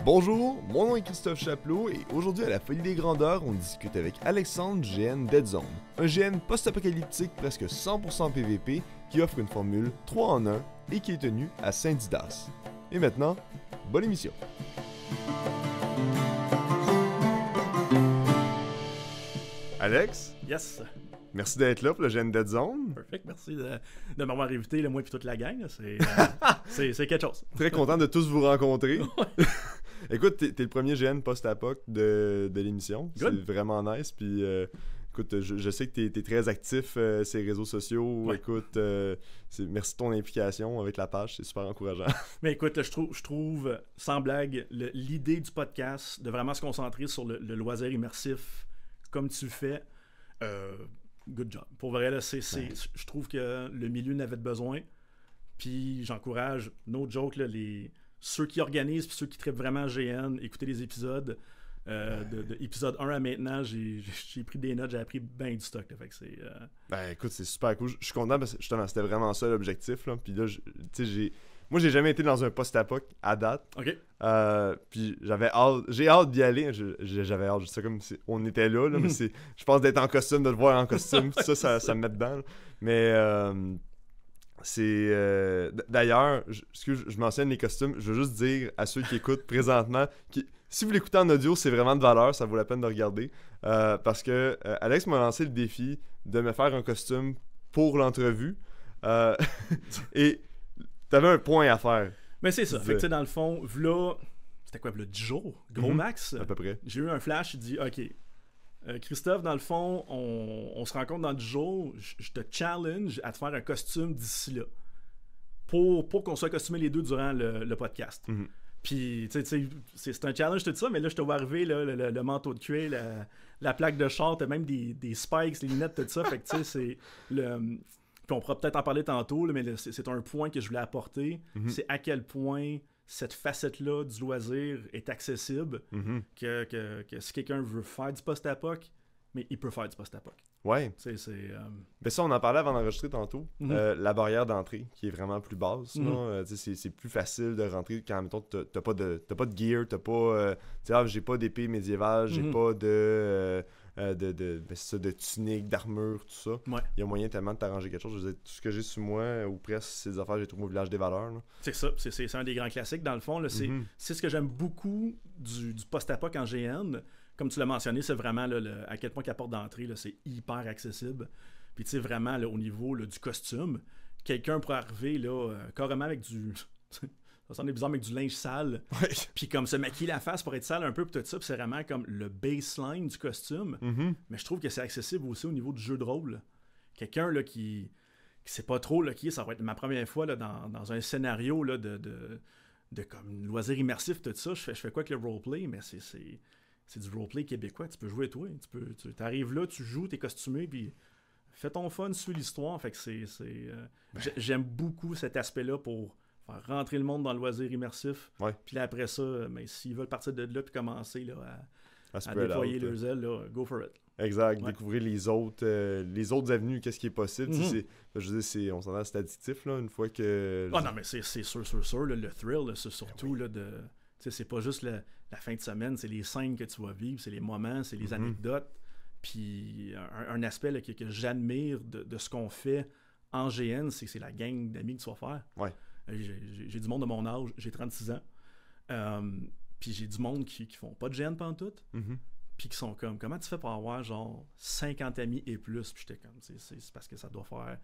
Bonjour, mon nom est Christophe Chapelot et aujourd'hui à la Folie des Grandeurs, on discute avec Alexandre GN Dead Zone, un GN post-apocalyptique presque 100% PVP qui offre une formule 3 en 1 et qui est tenu à Saint-Didas. Et maintenant, bonne émission! Alex? Yes! Merci d'être là pour le GN Dead Zone. Perfect, merci de m'avoir invité, moi et toute la gang. C'est quelque chose. Très content de tous vous rencontrer. Écoute, t'es le premier GN post-apoc de l'émission. C'est vraiment nice. Puis, écoute, je sais que t'es très actif sur les réseaux sociaux. Ouais. Écoute, merci de ton implication avec la page. C'est super encourageant. Mais écoute, je trouve, sans blague, l'idée du podcast de vraiment se concentrer sur le loisir immersif comme tu le fais. Good job. Pour vrai, là, je trouve que le milieu n'avait besoin. Puis j'encourage, no joke, là, ceux qui organisent puis ceux qui traitent vraiment GN, écoutez les épisodes. De épisode 1 à maintenant, j'ai pris des notes, j'ai appris bien du stock. Là, fait que c'est, Ben écoute, c'est super cool. Je suis content parce que justement, c'était vraiment ça l'objectif. Là. Puis là, moi, j'ai jamais été dans un post-apoc à date. OK. Puis j'ai hâte d'y aller. J'avais hâte, je sais comme si on était là, mais je pense d'être en costume, de le voir en costume, ça me met dedans. Là. Mais d'ailleurs, je mentionne les costumes, je veux juste dire à ceux qui écoutent présentement, si vous l'écoutez en audio, c'est vraiment de valeur, ça vaut la peine de regarder. Parce que Alex m'a lancé le défi de me faire un costume pour l'entrevue. Et t'avais un point à faire. Mais c'est ça. Fait que dans le fond, c'était quoi, 10 jours? Gros max? À peu près. J'ai eu un flash, il dit, OK, Christophe, dans le fond, on se rencontre dans 10 jours, je te challenge à te faire un costume d'ici là. Pour qu'on soit costumés les deux durant le podcast. Mm-hmm. Puis, tu sais, c'est un challenge tout ça, mais là, je te vois arriver, là, le manteau de cuir, la plaque de char, t'as même des spikes, les lunettes, tout ça. Fait que, tu sais, c'est le... Puis on pourra peut-être en parler tantôt, là, mais c'est un point que je voulais apporter. Mm-hmm. C'est à quel point cette facette-là du loisir est accessible, mm-hmm. que si quelqu'un veut faire du post-apoc, mais il peut faire du post-apoc. Ouais. Ben ça, on en parlait avant d'enregistrer tantôt. Mm-hmm. La barrière d'entrée, qui est vraiment plus basse. Mm-hmm. C'est plus facile de rentrer quand, mettons, t'as pas de gear, t'as pas... j'ai pas d'épée médiévale, j'ai pas de tunique, d'armure, tout ça. Ouais. Il y a moyen tellement de t'arranger quelque chose. Je veux dire, tout ce que j'ai sur moi, ou presque, c'est des affaires que j'ai trouvées au Village des Valeurs. Là. C'est ça. C'est un des grands classiques, dans le fond. Là, c'est ce que j'aime beaucoup du post-apoc en GN. Comme tu l'as mentionné, c'est vraiment là, à quel point la porte d'entrée, là, c'est hyper accessible. Puis tu sais, vraiment, là, au niveau là, du costume, quelqu'un pourrait arriver là, carrément avec du... Ça semble bizarre, avec du linge sale. Ouais. Puis comme se maquiller la face pour être sale un peu, puis tout ça. Puis c'est vraiment comme le baseline du costume. Mm-hmm. Mais je trouve que c'est accessible aussi au niveau du jeu de rôle. Quelqu'un là, qui sait pas trop là, ça va être ma première fois là, dans un scénario là, de comme loisir immersif, tout ça. Je fais quoi avec le roleplay? Mais c'est du roleplay québécois. Tu peux jouer toi. Tu arrives là, tu joues, t'es costumé, puis fais ton fun, suis l'histoire. Fait que j'aime beaucoup cet aspect-là pour faire rentrer le monde dans le loisir immersif. Ouais. Puis là, après ça, s'ils veulent partir de là puis commencer là, à déployer leurs ailes, là, go for it. Exact. Ouais. Découvrir les autres avenues, qu'est-ce qui est possible. Mm-hmm. Je veux dire, on s'entend, c'est addictif, là, une fois que... Ah non, mais c'est sûr, là, le thrill, là, c'est surtout là, de... Tu sais, c'est pas juste la fin de semaine, c'est les scènes que tu vas vivre, c'est les moments, c'est les anecdotes. Puis un aspect là, que j'admire de ce qu'on fait en GN, c'est la gang d'amis que tu vas faire. Ouais. J'ai du monde de mon âge, j'ai 36 ans. Puis j'ai du monde qui font pas de GN pantoute. Mm-hmm. Puis qui sont comme, comment tu fais pour avoir genre 50 amis et plus? Puis j'étais comme, c'est parce que ça doit faire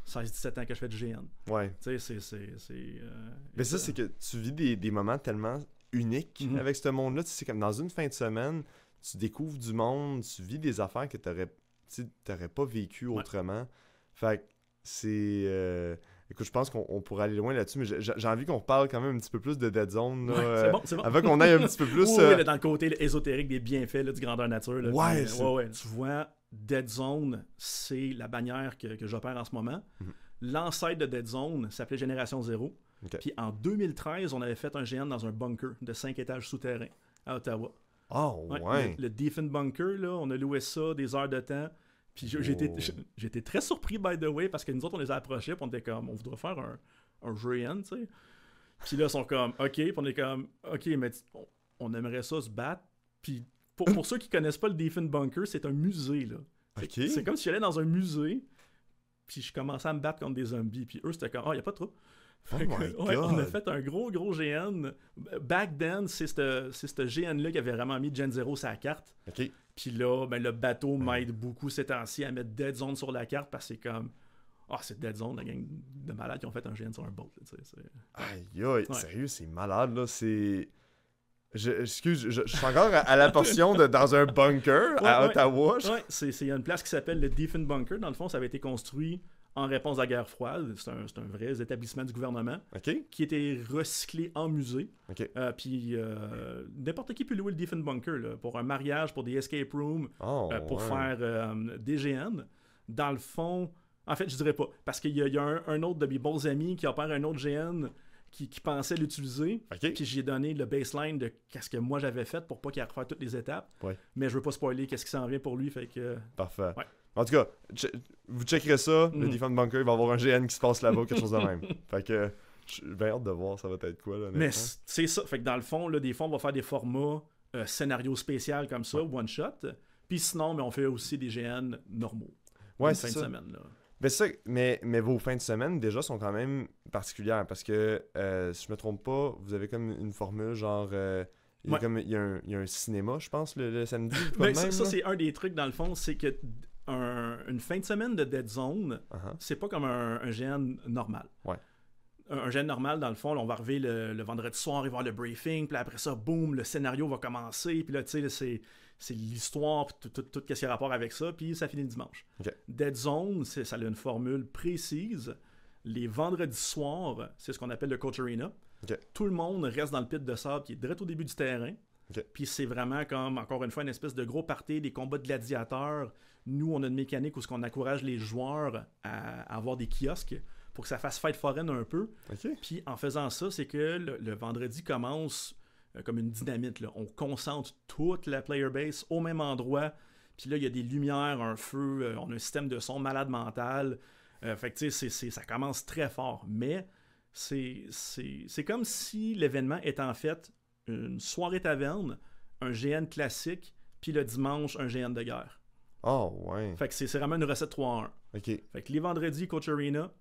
16-17 ans que je fais du GN. Ouais. Tu sais, mais ça, c'est que tu vis des moments tellement uniques avec ce monde-là. Tu sais, c'est comme dans une fin de semaine, tu découvres du monde, tu vis des affaires que t'aurais pas vécues autrement. Fait que c'est... Écoute, je pense qu'on pourrait aller loin là-dessus, mais j'ai envie qu'on parle quand même un petit peu plus de Dead Zone. Là, c'est bon. Avant qu'on aille un petit peu plus... oui, là, dans le côté là, ésotérique des bienfaits là, du grandeur nature. Là, ouais, tu vois, Dead Zone, c'est la bannière que j'opère en ce moment. Mm-hmm. L'ancêtre de Dead Zone s'appelait Génération Zéro. Okay. Puis en 2013, on avait fait un GN dans un bunker de 5 étages souterrains à Ottawa. Oh, ouais. Le Defen Bunker, là, on a loué ça des heures de temps. Puis j'étais très surpris, by the way, parce que nous autres, on les a approchés, puis on était comme, on voudrait faire un GN, tu sais. Puis là, ils sont comme, OK, puis on est comme, OK, mais on aimerait ça se battre. Puis pour ceux qui connaissent pas le Diefenbunker, c'est un musée, là. OK. C'est comme si j'allais dans un musée, puis je commençais à me battre contre des zombies. Puis eux, c'était comme, il y a pas de trouble. Fait que, my on a God. fait un gros GN. Back then, c'est ce GN-là qui avait vraiment mis Gen Zero sur la carte. OK. Puis là, ben, le bateau m'aide beaucoup ces temps-ci à mettre Dead Zone sur la carte parce que c'est comme... c'est Dead Zone, la gang de malades qui ont fait un GN sur un boat. Là, Aïe, aïe, Ouais. sérieux, c'est malade, là. C'est... Excuse, je suis encore à la portion de dans un bunker à Ouais. Ottawa. Ouais, il y a une place qui s'appelle le Diefenbunker. Dans le fond, ça avait été construit en réponse à la guerre froide. C'est un vrai établissement du gouvernement OK. qui était recyclé en musée. OK. Puis n'importe qui peut louer le Diefenbunker là, pour un mariage, pour des escape rooms, pour ouais. faire des GN. Dans le fond, en fait, je dirais pas. Parce qu'il y a un autre de mes bons amis qui opère un autre GN qui pensait l'utiliser. OK. Puis j'ai donné le baseline de ce que moi j'avais fait pour pas qu'il ait à refaire toutes les étapes. Ouais. Mais je veux pas spoiler qu'est-ce qui s'en vient pour lui. Fait que... Parfait. Ouais. En tout cas, vous checkerez ça, le Mhm. Diefenbunker, il va y avoir un GN qui se passe là-bas, quelque chose de même. Fait que j'ai bien hâte de voir ça va être quoi, là, honnêtement. Mais c'est ça. Fait que dans le fond, là, des fois, on va faire des formats scénario spécial comme ça, one shot. Puis sinon, mais on fait aussi des GN normaux. Ouais, une c'est fin ça. de semaine. Là. Ben ça, mais vos fins de semaine, déjà, sont quand même particulières parce que, si je me trompe pas, vous avez comme une formule genre... il y a Ouais. comme, il y a un cinéma, je pense, le samedi. Comme Ben, même, ça là. c'est un des trucs, dans le fond, c'est que une fin de semaine de Dead Zone, Uh-huh. c'est pas comme un GN normal. Ouais. Un GN normal, dans le fond, là, on va arriver le vendredi soir, il va y avoir le briefing, puis après ça, boum, le scénario va commencer, puis là, tu sais, c'est l'histoire, puis tout ce qui a rapport avec ça, puis ça finit le dimanche. Ok. Dead Zone, ça a une formule précise. Les vendredis soirs, c'est ce qu'on appelle le Coach Arena. Ok. Tout le monde reste dans le pit de sable qui est direct au début du terrain. Ok. Puis c'est vraiment comme, encore une fois, une espèce de gros party, des combats de gladiateurs. Nous, on a une mécanique où on encourage les joueurs à avoir des kiosques pour que ça fasse fête foraine un peu. OK. Puis en faisant ça, c'est que le vendredi commence comme une dynamite. Là. On concentre toute la player base au même endroit. Puis là, il y a des lumières, un feu, on a un système de son malade mental. Fait que tu sais, ça commence très fort. Mais c'est comme si l'événement était en fait une soirée taverne, un GN classique, puis le dimanche, un GN de guerre. Oh, ouais. Fait que c'est vraiment une recette 3 en 1. OK. Fait que les vendredis, Coach Arena.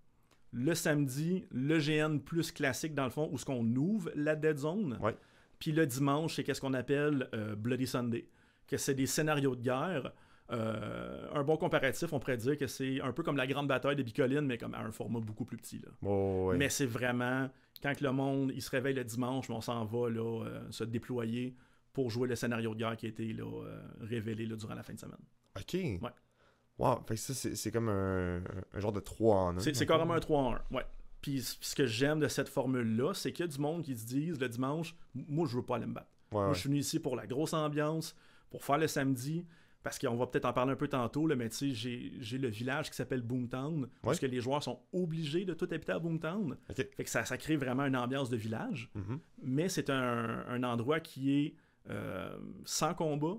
Le samedi, le GN plus classique, dans le fond, où ce qu'on ouvre la Dead Zone. Ouais. Puis le dimanche, c'est qu'est-ce qu'on appelle Bloody Sunday. Que c'est des scénarios de guerre. Un bon comparatif, on pourrait dire que c'est un peu comme la grande bataille de Bicoline, mais comme à un format beaucoup plus petit. Là. Oh, ouais. Mais c'est vraiment, quand que le monde il se réveille le dimanche, mais on s'en va là, se déployer pour jouer le scénario de guerre qui a été là, révélé là, durant la fin de semaine. OK. Ouais. Wow. Fait que ça, c'est comme un genre de 3 en 1. C'est carrément un 3 en 1. Ouais. Puis ce que j'aime de cette formule-là, c'est qu'il y a du monde qui se disent le dimanche, moi je veux pas aller me battre. Ouais, Moi ouais. je suis venu ici pour la grosse ambiance, pour faire le samedi, parce qu'on va peut-être en parler un peu tantôt, là, mais tu sais, j'ai le village qui s'appelle Boomtown, parce que les joueurs sont obligés de tout habiter à Boomtown. OK. Fait que ça crée vraiment une ambiance de village, Mhm. mais c'est un endroit qui est sans combat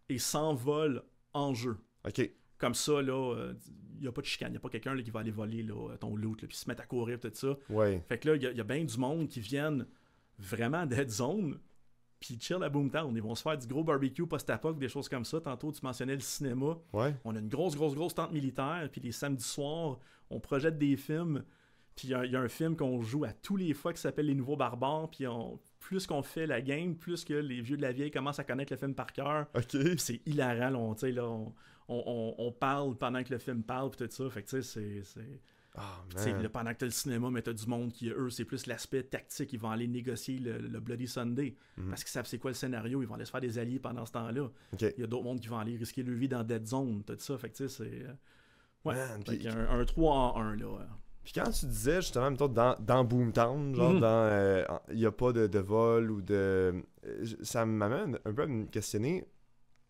et sans vol en jeu. OK. Comme ça, là, il n'y a pas de chicane. Il n'y a pas quelqu'un là, qui va aller voler là, ton loot, là, puis se mettre à courir, tout ça. Ouais. Fait que là, il y a bien du monde qui viennent vraiment Dead Zone, puis chill à Boomtown. Ils vont se faire du gros barbecue post-apoc, des choses comme ça. Tantôt, tu mentionnais le cinéma. Ouais. On a une grosse tente militaire, puis les samedis soirs, on projette des films. Puis il y a un film qu'on joue à tous les fois qui s'appelle Les Nouveaux Barbares, puis plus qu'on fait la game, plus que les vieux de la vieille commencent à connaître le film par cœur. OK. Puis c'est hilarant, là, on parle pendant que le film parle, puis tout ça. Fait que tu sais, c'est... Ah, Tu sais, man. là, pendant que t'as le cinéma, mais t'as du monde qui, eux, c'est plus l'aspect tactique. Ils vont aller négocier le Bloody Sunday. Mhm. Parce qu'ils savent c'est quoi le scénario. Ils vont aller se faire des alliés pendant ce temps-là. OK. Il y a d'autres mondes qui vont aller risquer leur vie dans Dead Zone. Tout ça. Fait que tu sais, c'est... ouais. Man, Fait puis- qu'il y a un 3 en 1, là. Puis quand tu disais justement, mettons, dans Boomtown, genre, il n'y a pas de vol ou de. Ça m'amène un peu à me questionner.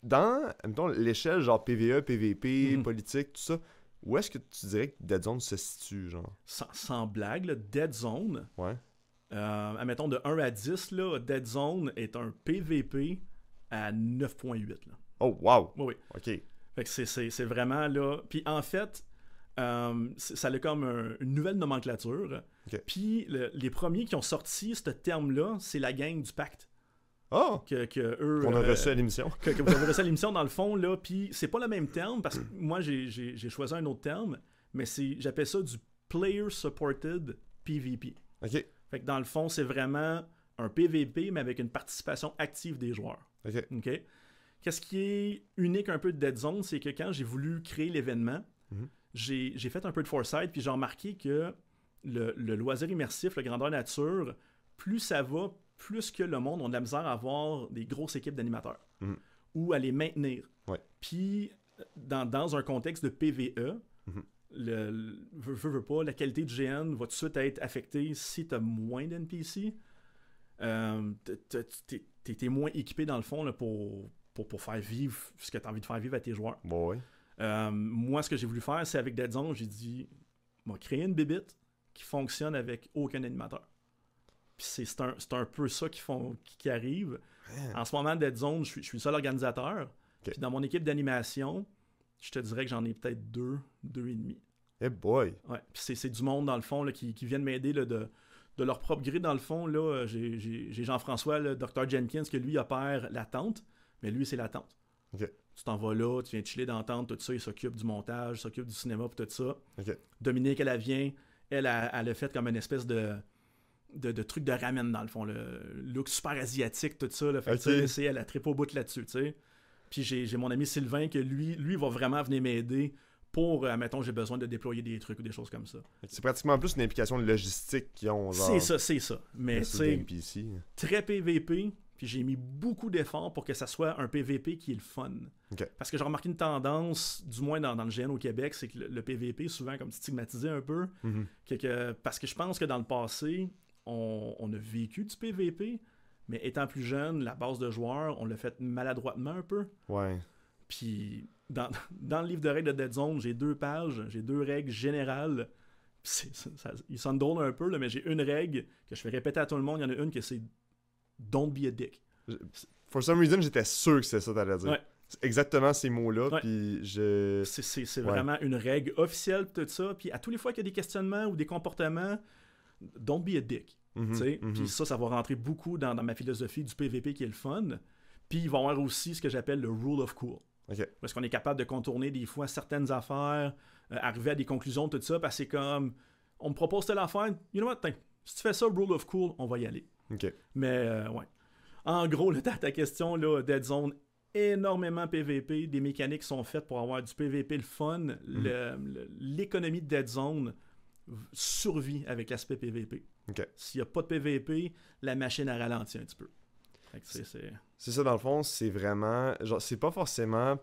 Dans, mettons, l'échelle genre PvE, PvP, Mhm. politique, tout ça, où est-ce que tu dirais que Dead Zone se situe, genre? Sans blague, là, Dead Zone, Ouais. admettons de 1 à 10, là, Dead Zone est un PvP à 9.8. Là. Oh, wow! Oui, oui. OK. Fait que c'est vraiment là. Puis en fait, ça a comme une nouvelle nomenclature. Ok. Puis les premiers qui ont sorti ce terme-là, c'est la gang du Pacte. Ah! Que eux, Qu'on a reçu à l'émission. que vous avez reçu à l'émission, dans le fond, là. Puis c'est pas le même terme, parce que moi, j'ai choisi un autre terme, mais j'appelle ça du Player Supported PvP. OK. Fait que dans le fond, c'est vraiment un PvP, mais avec une participation active des joueurs. OK. OK? Qu'est-ce qui est unique un peu de Dead Zone, c'est que quand j'ai voulu créer l'événement, j'ai fait un peu de foresight, puis j'ai remarqué que le loisir immersif, le grandeur nature, plus ça va, plus que le monde a de la misère à avoir des grosses équipes d'animateurs ou à les maintenir. Ouais. Puis, dans un contexte de PvE, veux pas, la qualité du GN va tout de suite être affectée si tu as moins d'NPC. T'es moins équipé dans le fond là, pour faire vivre ce que tu as envie de faire vivre à tes joueurs. Bon, oui. Moi, ce que j'ai voulu faire, c'est avec Dead Zone, j'ai dit, on va créer une bébite qui fonctionne avec aucun animateur. Puis c'est un peu ça qui arrive. En ce moment, Dead Zone, je suis le seul organisateur. Okay. Puis dans mon équipe d'animation, je te dirais que j'en ai peut-être deux et demi. Eh boy! Ouais. Puis c'est du monde, dans le fond, là, qui viennent m'aider là, de leur propre gré. Dans le fond, là, j'ai Jean-François, le Dr. Jenkins, que lui opère la tente, mais lui, c'est la tente. Okay. Tu t'en vas là, tu viens chiller dans la tente, tout ça, il s'occupe du montage, il s'occupe du cinéma, puis tout ça. Okay. Dominique, elle vient, elle a fait comme une espèce de truc de ramen, dans le fond, le look super asiatique, tout ça. Là, fait que, elle a trippé au bout là-dessus, tu sais. Puis j'ai mon ami Sylvain, que lui va vraiment venir m'aider pour, mettons, j'ai besoin de déployer des trucs ou des choses comme ça. C'est pratiquement plus une implication logistique qu'ils ont. Genre, c'est ça. Mais c'est très PVP, puis j'ai mis beaucoup d'efforts pour que ça soit un PVP qui est le fun. Okay. Parce que j'ai remarqué une tendance, du moins dans le GN au Québec, c'est que le PVP, souvent comme stigmatisé un peu. Parce que je pense que dans le passé, on a vécu du PVP, mais étant plus jeune, la base de joueurs, on l'a fait maladroitement un peu. Ouais. Puis dans le livre de règles de Dead Zone, j'ai 2 pages, j'ai 2 règles générales. Ils sonnent drôles un peu, là, mais j'ai une règle que je fais répéter à tout le monde. Il y en a une que c'est Don't be a dick. For some reason, j'étais sûr que c'est ça que t'allais dire. Ouais. C'est exactement ces mots-là. Ouais. Puis c'est vraiment une règle officielle, tout ça. Puis à tous les fois qu'il y a des questionnements ou des comportements, Don't be a dick. Puis ça va rentrer beaucoup dans ma philosophie du PVP qui est le fun. Puis il va y avoir aussi ce que j'appelle le rule of cool. Okay. Parce qu'on est capable de contourner des fois certaines affaires, arriver à des conclusions, tout ça, parce que c'est comme, on me propose telle affaire, you know what, si tu fais ça, rule of cool, on va y aller. Okay. Mais, ouais. En gros, là, ta question, là, Dead Zone, énormément PVP, des mécaniques sont faites pour avoir du PVP le fun, l'économie de Dead Zone survit avec l'aspect PVP. Okay. S'il n'y a pas de PVP, la machine a ralenti un petit peu. C'est ça, dans le fond, c'est vraiment... Genre, c'est pas forcément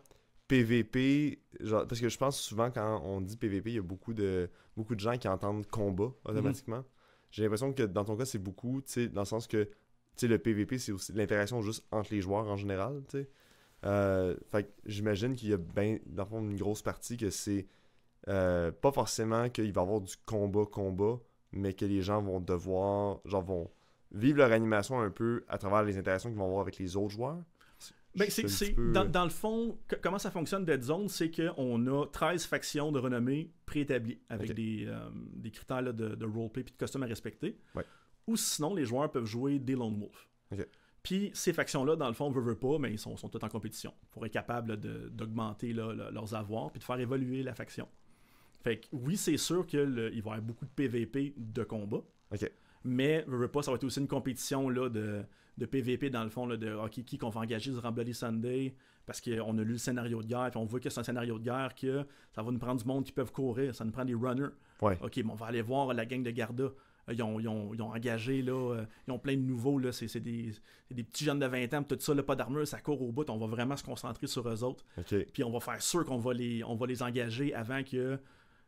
PVP... Genre, parce que je pense souvent, quand on dit PVP, il y a beaucoup de gens qui entendent combat automatiquement. J'ai l'impression que dans ton cas, c'est beaucoup, tu sais, dans le sens que, tu sais, le PVP, c'est aussi l'interaction juste entre les joueurs en général, tu sais. Fait que j'imagine qu'il y a dans le fond, une grosse partie que c'est pas forcément qu'il va y avoir du combat, mais que les gens vont devoir, genre, vont vivre leur animation un peu à travers les interactions qu'ils vont avoir avec les autres joueurs. Dans le fond, comment ça fonctionne Dead Zone, c'est qu'on a 13 factions de renommée préétablies avec des critères là, de roleplay et de costumes à respecter. Ouais. Ou sinon, les joueurs peuvent jouer des Lone Wolf. Okay. Puis ces factions-là, dans le fond, veut pas, mais ils sont toutes en compétition pour être capables d'augmenter leurs avoirs puis de faire évoluer la faction. Fait que oui, c'est sûr qu'il va y avoir beaucoup de PVP de combat. Okay. Mais veut pas, ça va être aussi une compétition là, de PVP dans le fond, là, de qui qu'on va engager durant Bloody Sunday, parce qu'on a lu le scénario de guerre, puis on voit que c'est un scénario de guerre, que ça va nous prendre du monde qui peuvent courir, ça nous prend des runners. Ouais. Ok, bon, on va aller voir la gang de Garda. Ils ont engagé, là, ils ont plein de nouveaux, là, c'est des petits jeunes de 20 ans, tout ça, là, pas d'armure, ça court au bout, on va vraiment se concentrer sur eux autres. Okay. Puis on va faire sûr qu'on va les engager avant que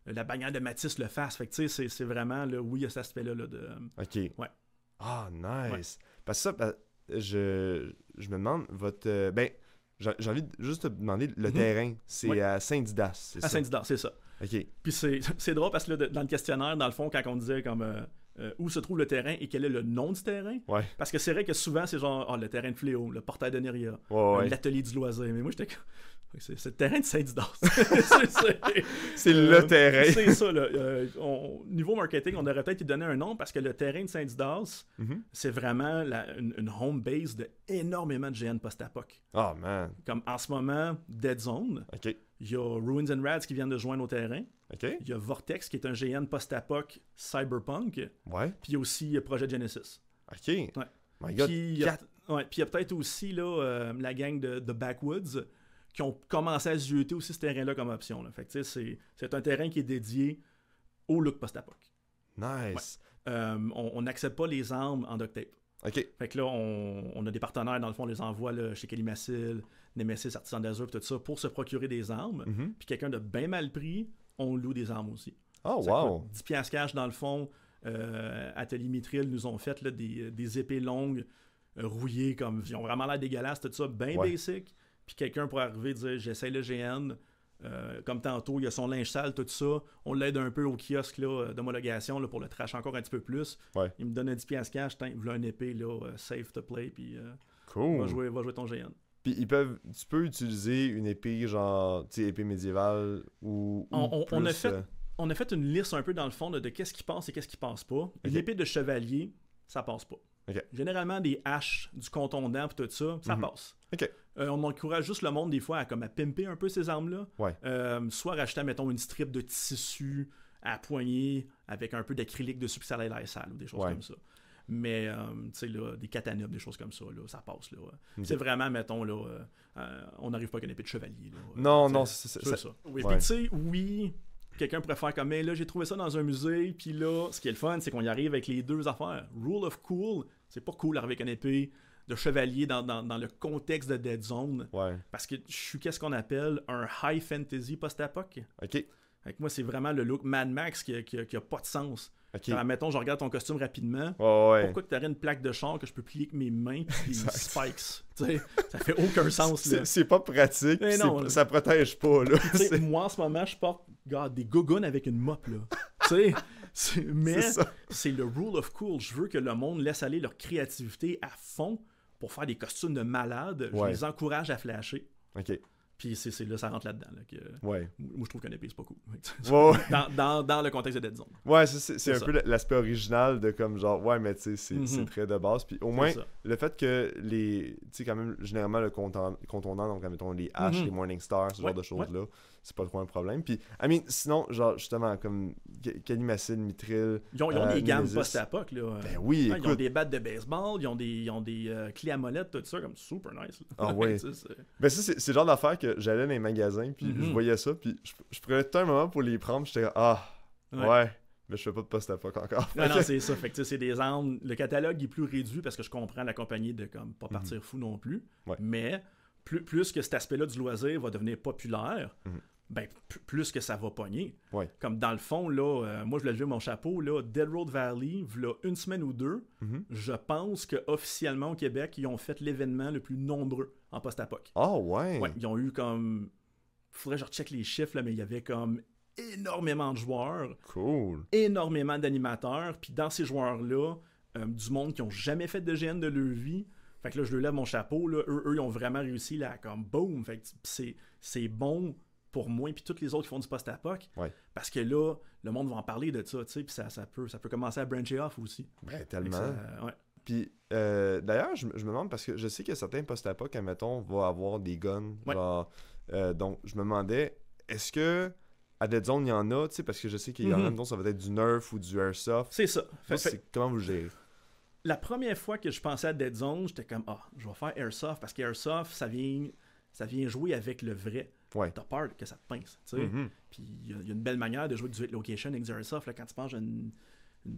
la bannière de Matisse le fasse. Fait que tu sais, c'est vraiment, là, oui, il y a cet aspect-là là, de... OK. Ouais. Ah, nice. Ouais. Parce que ça, je me demande, votre... j'ai envie de juste te demander, le terrain, c'est à Saint-Didas, c'est ça? À Saint-Didas, c'est ça. OK. Puis c'est drôle parce que là, dans le questionnaire, dans le fond, quand on disait comme où se trouve le terrain et quel est le nom du terrain, ouais. Parce que c'est vrai que souvent, c'est genre le terrain de Fléau, le portail de Neria, ouais. l'atelier du loisir. Mais moi, j'étais C'est le terrain de Saint-Didas. C'est le terrain. C'est ça. Là. Niveau marketing, on aurait peut-être lui donné un nom parce que le terrain de Saint-Didas, c'est vraiment une home base de énormément de GN post-apoc. Oh man. Comme en ce moment, Dead Zone. OK. Il y a Ruins and Rads qui viennent de joindre au terrain. OK. Il y a Vortex qui est un GN post-apoc cyberpunk. Ouais. Puis il y a aussi Project Genesis. OK. Ouais. My God. Puis il y a peut-être aussi là, la gang de Backwoods qui ont commencé à zioter aussi ce terrain-là comme option. Là. Fait que, c'est un terrain qui est dédié au look post-apoc. Nice. Ouais. On n'accepte pas les armes en duct tape. OK. Fait que là, on a des partenaires, dans le fond, on les envoie là, chez Kalimacil, Nemesis, Artisan d'Azur, tout ça, pour se procurer des armes. Puis quelqu'un de bien mal pris, on loue des armes aussi. Oh, ça wow. coûte 10$ cash, dans le fond. Atelier Mithril nous ont fait là, des épées longues, rouillées, comme ils ont vraiment l'air dégueulasses, tout ça, bien basic. Puis quelqu'un pourrait arriver et dire j'essaye le GN, comme tantôt, il y a son linge sale, tout ça. On l'aide un peu au kiosque là, d'homologation là, pour le trash encore un petit peu plus. Ouais. Il me donne un 10$ cash, il voulait une épée, là, safe to play, puis cool. va jouer ton GN. Puis tu peux utiliser une épée genre, tu sais, épée médiévale ou on a fait une liste un peu dans le fond de qu'est-ce qui passe et qu'est-ce qui passe pas. Une épée de chevalier, ça passe pas. Okay. Généralement, des haches, du contondant et tout ça, ça passe. Okay. On encourage juste le monde des fois à pimper un peu ces armes-là. Ouais. Soit racheter, mettons, une strip de tissu à poignée avec un peu d'acrylique dessus puis ça ait l'air sale ou des choses comme ça. Mais, tu sais, là, des katanas, des choses comme ça, là, ça passe. Là. Okay. C'est vraiment, mettons, là, on n'arrive pas avec une épée de chevalier. Là, non, c'est ça. Oui, ouais. puis tu sais, quelqu'un pourrait faire comme, mais là, j'ai trouvé ça dans un musée, puis là, ce qui est le fun, c'est qu'on y arrive avec les deux affaires. Rule of cool, c'est pas cool d'arriver avec une épée de chevalier dans le contexte de Dead Zone. Ouais. Parce que je suis qu'est-ce qu'on appelle un high fantasy post-apoc. OK. Avec moi, c'est vraiment le look Mad Max qui a pas de sens. Okay. Quand, mettons, je regarde ton costume rapidement. Pourquoi tu aurais une plaque de char que je peux plier avec mes mains et des spikes? T'sais, ça fait aucun sens. C'est pas pratique. Non, ça protège pas. Là. Moi, en ce moment, je porte des gougounes avec une mop. Là. Mais c'est le rule of cool. Je veux que le monde laisse aller leur créativité à fond pour faire des costumes de malades. Je les encourage à flasher. OK. Puis c'est là, ça rentre là-dedans. Là, que, moi, je trouve qu'un épée, c'est pas cool. Dans le contexte de Dead Zone. Ouais, c'est un peu l'aspect original de comme genre, ouais, mais tu sais, c'est très de base. Puis au moins, le fait que tu sais, quand même, généralement, le contondant, donc, mettons, les haches, les Morning Stars, ce genre de choses-là, c'est pas trop un problème. Puis, sinon, genre, justement, comme Kalimacil, Mithril. Ils ont des gammes post-apoc, là. Ben oui, écoute. Ils ont des battes de baseball, ils ont des clés à molette, tout ça, comme super nice. Ah ouais. Ben ça, c'est le genre d'affaire que j'allais dans les magasins, puis je voyais ça, puis je prenais tout un moment pour les prendre, puis j'étais ouais, mais je fais pas de post-apoc encore. Non, c'est ça. Fait que c'est des armes. Le catalogue est plus réduit parce que je comprends la compagnie de comme pas partir fou non plus. Ouais. Mais plus que cet aspect-là du loisir va devenir populaire, ben plus que ça va pogner. Ouais. Comme dans le fond, là, moi je voulais lever mon chapeau, là, Dead Road Valley, là, une semaine ou deux, je pense qu'officiellement au Québec, ils ont fait l'événement le plus nombreux en post-apoc. Ah ouais? Ouais, ils ont eu comme... Faudrait que je recheck les chiffres, là, mais il y avait comme énormément de joueurs. Cool. Énormément d'animateurs. Puis dans ces joueurs-là, du monde qui n'ont jamais fait de GN de leur vie. Fait que là, je leur lève mon chapeau. Là. Eux, ils ont vraiment réussi là, comme boom. Fait que c'est bon pour moi et tous les autres qui font du post-apoc. Ouais. Parce que là, le monde va en parler de ça, tu sais, puis ça peut commencer à brancher off aussi. Ben, tellement. Ouais. Puis, d'ailleurs, je me demande, parce que je sais que certains post-apoc, admettons, vont avoir des guns. Ouais. Genre, donc, je me demandais, est-ce que à Dead Zone, il y en a, tu sais, parce que je sais qu'il y en a, ça va être du Nerf ou du Airsoft. C'est ça. Comment vous le gérez? La première fois que je pensais à Dead Zone, j'étais comme, je vais faire Airsoft, parce qu'Airsoft, ça vient jouer avec le vrai. Ouais. T'as peur que ça te pince, tu sais. Puis il y a une belle manière de jouer du hit location avec du Airsoft, là, quand tu penses une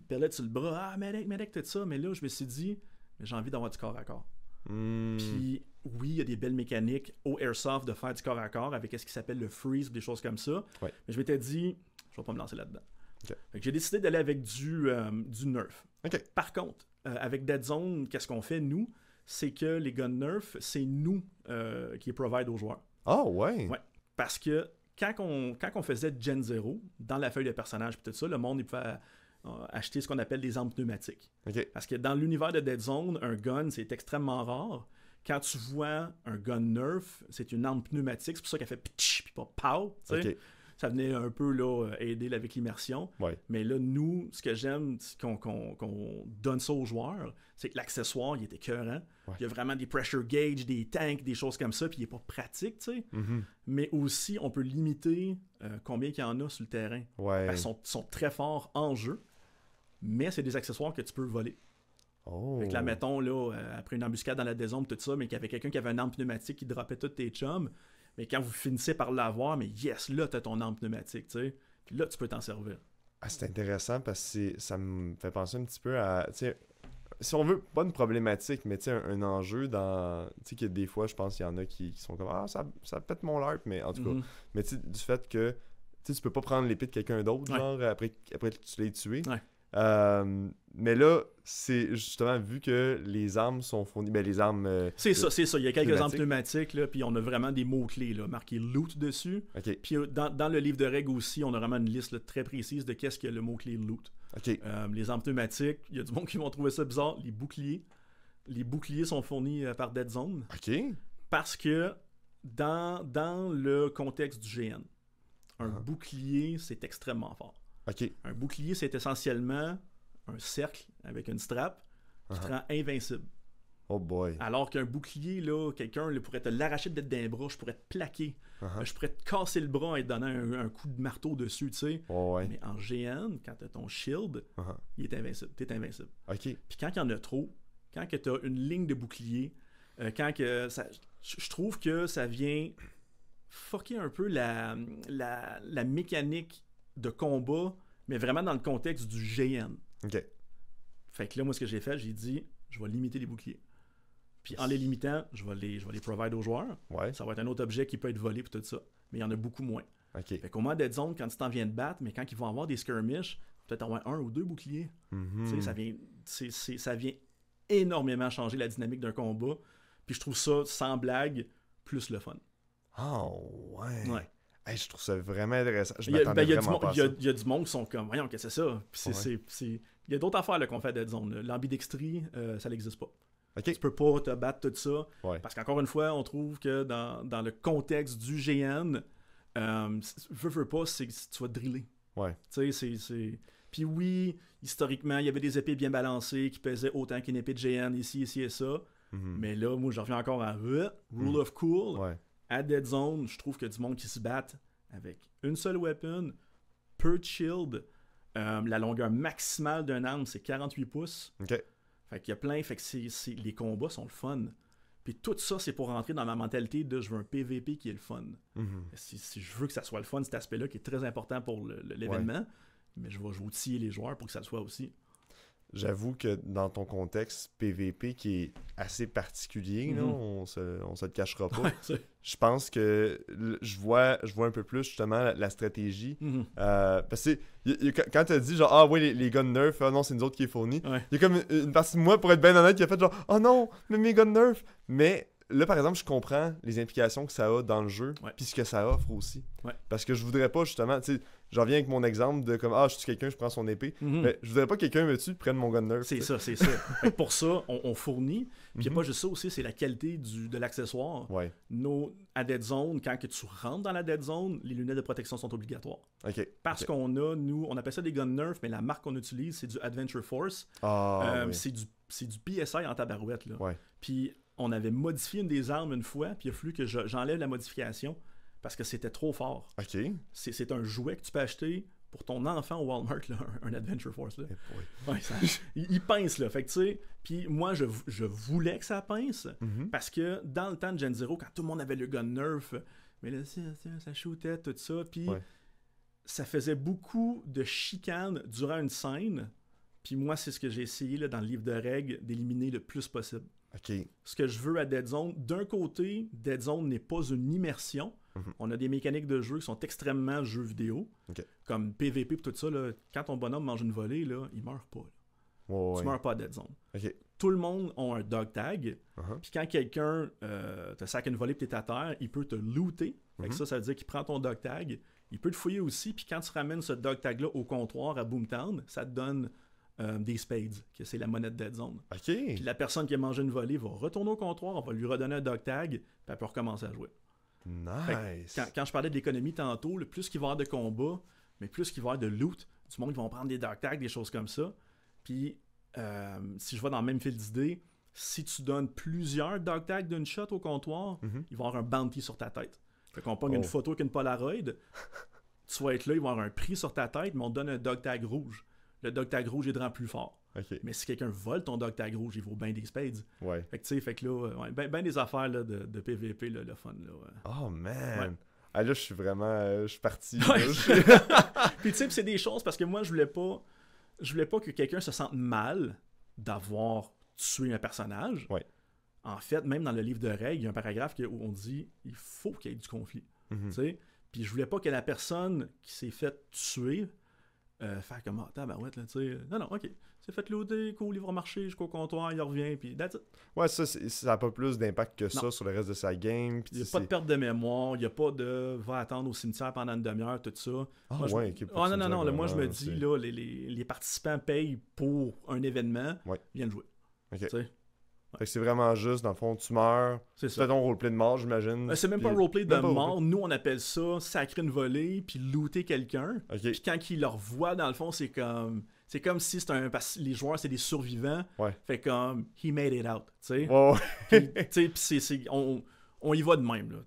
pellette sur le bras, medic, tout ça, mais là, je me suis dit, j'ai envie d'avoir du corps à corps. Puis oui, il y a des belles mécaniques au Airsoft de faire du corps à corps avec ce qui s'appelle le freeze ou des choses comme ça. Ouais. Mais je m'étais dit, je vais pas me lancer là-dedans. Okay. Fait que j'ai décidé d'aller avec du Nerf. Okay. Par contre, avec Dead Zone, qu'est-ce qu'on fait, nous? C'est que les guns Nerf, c'est nous qui les provide aux joueurs. Ah ouais? Ouais. Parce que quand on faisait Gen 0, dans la feuille de personnage et tout ça, le monde il pouvait acheter ce qu'on appelle des armes pneumatiques. Okay. Parce que dans l'univers de Dead Zone, un gun, c'est extrêmement rare. Quand tu vois un gun Nerf, c'est une arme pneumatique, c'est pour ça qu'elle fait pitch puis pas pow, tu sais. Ok. Ça venait un peu là, aider avec l'immersion. Ouais. Mais là, nous, ce que j'aime, c'est qu'on donne ça aux joueurs, c'est que l'accessoire, il est écœurant. Ouais. Il y a vraiment des pressure gauge, des tanks, des choses comme ça, puis il n'est pas pratique, tu sais. Mhm. Mais aussi, on peut limiter combien il y en a sur le terrain. Ouais. Parce qu'ils sont très forts en jeu, mais c'est des accessoires que tu peux voler. Oh. Fait que là, mettons, là, après une embuscade dans la dézone, tout ça, mais qu'il y avait quelqu'un qui avait une arme pneumatique qui droppait tous tes chums, mais quand vous finissez par l'avoir, mais yes, là, t'as ton arme pneumatique, tu sais. Puis là, tu peux t'en servir. Ah, c'est intéressant parce que ça me fait penser un petit peu à, tu sais, si on veut, pas une problématique, mais tu sais, un enjeu dans, tu sais, que des fois, je pense qu'il y en a qui sont comme, ah, ça pète mon LARP, mais en tout cas, mais tu sais, du fait que, tu sais, tu peux pas prendre l'épée de quelqu'un d'autre, Ouais. genre, après que tu l'aies tué. Ouais. Mais là, c'est justement, vu que les armes sont fournies, ben les armes... C'est ça. Il y a quelques armes pneumatiques. pneumatiques, là, puis on a vraiment des mots-clés, là, marqués loot dessus. OK, Puis dans le livre de règles aussi, on a vraiment une liste là, très précise de qu'est-ce que le mot-clé loot. OK. Les armes pneumatiques, il y a du monde qui vont trouver ça bizarre. Les boucliers. Les boucliers sont fournis par Dead Zone. OK. Parce que dans le contexte du GN, un bouclier, c'est extrêmement fort. OK. Un bouclier, c'est essentiellement un cercle avec une strap qui te rend invincible. Oh boy. Alors qu'un bouclier, là, quelqu'un là, pourrait te l'arracher de d'un bras, je pourrais te plaquer, je pourrais te casser le bras et te donner un coup de marteau dessus, tu sais. Oh, ouais. Mais en GN, quand tu as ton shield, il est invincible. Tu es invincible. OK. Puis quand il y en a trop, quand tu as une ligne de bouclier, quand que ça, je trouve que ça vient fucker un peu la mécanique de combat, mais vraiment dans le contexte du GN. OK. Fait que là, moi, ce que j'ai fait, j'ai dit, je vais limiter les boucliers. Puis en les limitant, je vais les provide aux joueurs. Ouais. Ça va être un autre objet qui peut être volé et tout ça. Mais il y en a beaucoup moins. OK. Fait qu'au moins Dead Zone, quand tu t'en viens de battre, mais quand ils vont avoir des skirmishes, peut-être avoir 1 ou 2 boucliers. Mhm. Tu sais, ça vient énormément changer la dynamique d'un combat. Puis je trouve ça, sans blague, plus le fun. Oh, ouais. Ouais. Hey, je trouve ça vraiment intéressant. Je Il y a m'attendais vraiment pas à ça. il y a du monde qui sont comme, voyons, qu'est-ce que c'est ça? Puis il y a d'autres affaires là, qu'on fait à Dead Zone. L'ambidextrie, ça n'existe pas. OK. Tu peux pas te battre tout ça. Ouais. Parce qu'encore une fois, on trouve que dans le contexte du GN, veux pas, c'est que tu vas te driller. Ouais. Tu sais, c'est... Puis oui, historiquement, il y avait des épées bien balancées qui pesaient autant qu'une épée de GN ici et ça. Mhm. Mais là, moi, je reviens encore à Rule of Cool. Ouais. À Dead Zone, je trouve que du monde qui se battent avec une seule weapon, peu de shield. La longueur maximale d'un arme, c'est 48 pouces. OK. Fait qu'il y a plein, fait que les combats sont le fun. Puis tout ça, c'est pour rentrer dans ma mentalité de je veux un PVP qui est le fun. Mhm. Si je veux que ça soit le fun, cet aspect-là qui est très important pour l'événement, mais je vais outiller les joueurs pour que ça le soit aussi. J'avoue que dans ton contexte PVP qui est assez particulier, là, on se le cachera pas, je pense que je vois un peu plus justement la stratégie. Parce que quand tu as dit genre, ah oui, les guns nerf, ah non, c'est nous autres qui est fourni, il y a comme une partie de moi, pour être bien honnête, qui a fait genre, oh non, mais mes guns nerf. Mais là, par exemple, je comprends les implications que ça a dans le jeu, puis ce que ça offre aussi. Ouais. Parce que je voudrais pas justement, tu sais, je reviens avec mon exemple de comme, je tue quelqu'un, je prends son épée. Mais je voudrais pas que quelqu'un me tue et prenne mon gun nerf. C'est ça. Pour ça, on fournit. Puis il n'y a pas juste ça aussi, c'est la qualité de l'accessoire. Ouais. À Dead Zone, quand que tu rentres dans la Dead Zone, les lunettes de protection sont obligatoires. OK. Parce qu'on a, on appelle ça des gun nerf, mais la marque qu'on utilise, c'est du Adventure Force. Oui. C'est du PSI en tabarouette. Là. Ouais. Puis on avait modifié une des armes une fois, puis il a fallu que j'enlève la modification parce que c'était trop fort. OK. C'est un jouet que tu peux acheter pour ton enfant au Walmart, là, un Adventure Force. Là. Ouais, il pince, là. Fait que, tu sais, puis moi, je voulais que ça pince parce que dans le temps de Gen Zero, quand tout le monde avait le gun nerf, mais là, ça shootait, tout ça, puis ça faisait beaucoup de chicanes durant une scène. Puis moi, c'est ce que j'ai essayé là, dans le livre de règles, d'éliminer le plus possible. Okay. Ce que je veux à Dead Zone, d'un côté, Dead Zone n'est pas une immersion. On a des mécaniques de jeu qui sont extrêmement jeux vidéo, comme PVP et tout ça. Là, quand ton bonhomme mange une volée, là, il meurt pas. Tu meurs pas à Dead Zone. Okay. Tout le monde a un dog tag. Puis quand quelqu'un te sac une volée et t'es à terre, il peut te looter. Fait que ça veut dire qu'il prend ton dog tag. Il peut te fouiller aussi. Puis quand tu ramènes ce dog tag-là au comptoir à Boomtown, ça te donne des spades, que c'est la monnaie de Dead Zone. OK. Puis la personne qui a mangé une volée va retourner au comptoir, on va lui redonner un dog tag, puis elle peut recommencer à jouer. Nice. Quand je parlais de l'économie tantôt, plus qu'il va y avoir de combats, mais plus qu'il va y avoir de loot, du monde qui vont prendre des dog tags, des choses comme ça. Puis si je vais dans le même fil d'idée, si tu donnes plusieurs dog tags d'une shot au comptoir, il va y avoir un bounty sur ta tête. Fait qu'on pogne une photo avec une Polaroid, tu vas être là, il va y avoir un prix sur ta tête, mais on te donne un dog tag rouge. Le dog tag rouge, il te rend plus fort. OK. Mais si quelqu'un vole ton dog tag rouge, il vaut bien des spades. Ouais. Fait que tu sais, là, ben des affaires là, de PVP, là, le fun. Là, Oh man! Ouais. Ah là, je suis vraiment... je suis parti. Ouais. Là. Puis tu sais, c'est des choses parce que moi, je voulais pas que quelqu'un se sente mal d'avoir tué un personnage. Ouais. En fait, même dans le livre de règles, il y a un paragraphe où on dit il faut qu'il y ait du conflit. Tu sais? Puis je voulais pas que la personne qui s'est fait tuer faire comme tabarouette, là, tu sais. Non, ok. C'est fait loader, cool, il va marcher jusqu'au comptoir, il revient, puis that's it. Ouais, ça n'a pas plus d'impact que ça sur le reste de sa game. Il n'y a pas de perte de mémoire, il n'y a pas de va attendre au cimetière pendant une demi-heure, tout ça. Ah moi, ouais, ok. Non, là, moi je me dis, là, les participants payent pour un événement, viennent jouer. Ok. Tu sais? Fait que c'est vraiment juste, dans le fond, tu meurs, c'est tu fais ton roleplay de mort, j'imagine. C'est même pas un roleplay de mort, nous on appelle ça sacrer une volée, puis looter quelqu'un. Puis quand ils le revoient, dans le fond, c'est comme si parce que les joueurs c'est des survivants. Fait comme he made it out, tu sais. Puis on y va de même là,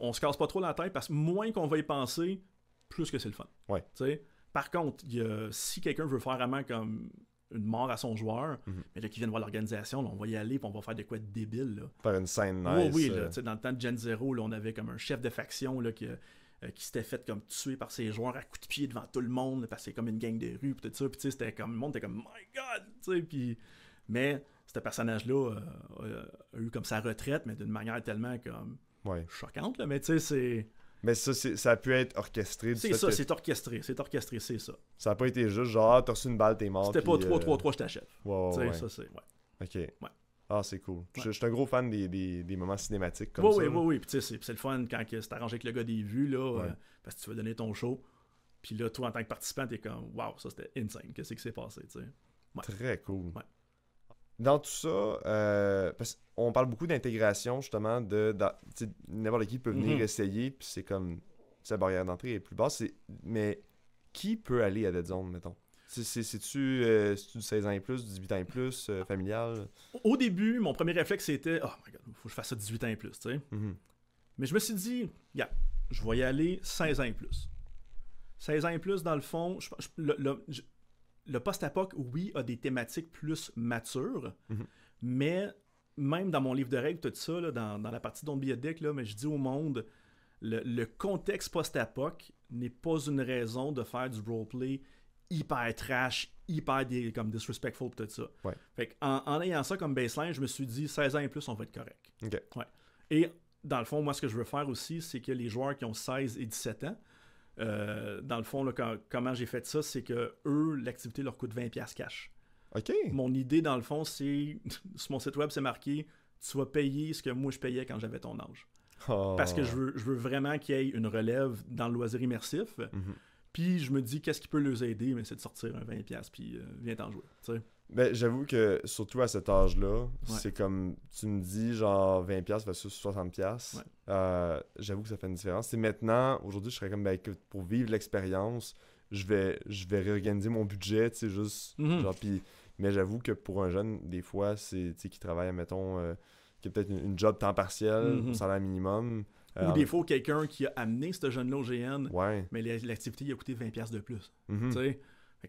on se casse pas trop la tête parce que moins qu'on va y penser, plus que c'est le fun. T'sais. Par contre, si quelqu'un veut faire vraiment comme une mort à son joueur, mais là qui vient voir l'organisation, là, on va y aller puis on va faire de quoi de débile là. Faire une scène nice. Oui, là, dans le temps de Gen Zero, là, on avait comme un chef de faction là, qui s'était fait comme tuer par ses joueurs à coups de pied devant tout le monde parce que c'est comme une gang de rue puis tout ça, puis c'était comme le monde était comme my god, tu sais, puis mais ce personnage-là a eu comme sa retraite, mais d'une manière tellement comme choquante là, mais tu sais c'est. Mais ça a pu être orchestré. C'est ça, c'est orchestré, c'est ça. Ça a pas été juste genre t'as reçu une balle, t'es mort. C'était pas 3-3-3, je t'achève. Ouais. Ça c'est Ok. Ouais. Ah, c'est cool. Je suis un gros fan des moments cinématiques comme ça. Oui. Puis tu sais, c'est le fun quand c'est arrangé avec le gars des vues, là, parce que tu veux donner ton show. Puis là, toi, en tant que participant, t'es comme, wow, ça c'était insane. Qu'est-ce qui s'est passé, tu sais. Très cool. Ouais. Dans tout ça, parce qu'on parle beaucoup d'intégration, justement, n'importe qui peut venir essayer, puis c'est comme, sa barrière d'entrée est plus basse. Mais qui peut aller à Dead Zone, mettons? C'est-tu du 16 ans et plus, du 18 ans et plus, familial? Au début, mon premier réflexe, c'était « Oh my God, il faut que je fasse ça 18 ans et plus, tu sais. Mais je me suis dit « je vais y aller 16 ans et plus. » 16 ans et plus, dans le fond, le post-apoc, oui, a des thématiques plus matures, mais même dans mon livre de règles, tout ça, là, dans la partie Don't Be a Dick, là, mais je dis au monde, le contexte post-apoc n'est pas une raison de faire du roleplay hyper trash, hyper comme disrespectful, tout ça. Fait en ayant ça comme baseline, je me suis dit 16 ans et plus, on va être correct. Et dans le fond, moi, ce que je veux faire aussi, c'est que les joueurs qui ont 16 et 17 ans, dans le fond, là, comment j'ai fait ça, c'est que eux, l'activité leur coûte 20$ cash. Mon idée, dans le fond, c'est sur mon site web, c'est marqué tu vas payer ce que moi je payais quand j'avais ton âge. Parce que je veux vraiment qu'il y ait une relève dans le loisir immersif. Puis je me dis, qu'est-ce qui peut les aider? Mais c'est de sortir un 20$, puis viens t'en jouer. T'sais. Ben, j'avoue que, surtout à cet âge-là, c'est comme, tu me dis, genre 20$ versus 60$. J'avoue que ça fait une différence. C'est maintenant, aujourd'hui, je serais comme, ben, pour vivre l'expérience, je vais réorganiser mon budget, tu sais, juste, genre, puis... Mais j'avoue que pour un jeune, des fois, c'est, tu sais, qui travaille, mettons, qui a peut-être une job temps partiel, au salaire minimum... Ou des fois, quelqu'un qui a amené ce jeune-là au GN, mais l'activité il a coûté 20$ de plus.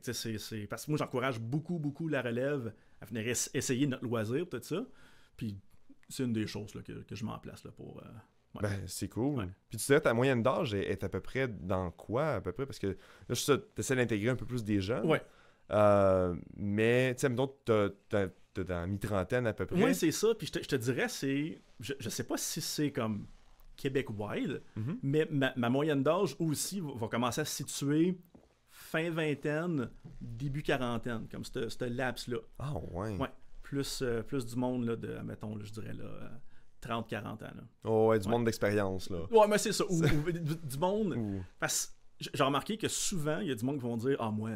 C'est parce que moi, j'encourage beaucoup la relève à venir essayer notre loisir, tout ça. Puis c'est une des choses là, que je mets en place là, pour... Ben, c'est cool. Puis tu dirais ta moyenne d'âge est à peu près dans quoi, à peu près? Parce que là, tu essaies d'intégrer un peu plus des jeunes. Mais, tu sais, mettons, t'as dans mi-trentaine à peu près. Oui, c'est ça. Puis je te dirais, c'est... Je sais pas si c'est comme... Québec-wide, mais ma moyenne d'âge aussi va commencer à se situer fin vingtaine, début quarantaine, comme ce laps-là. Ah ouais. Plus du monde, là, de, mettons, là, je dirais, là, 30-40 ans. Là. Oh ouais, du monde d'expérience, là. Ouais, mais c'est ça. Ou du monde... Parce que j'ai remarqué que souvent, il y a du monde qui vont dire « Ah, moi,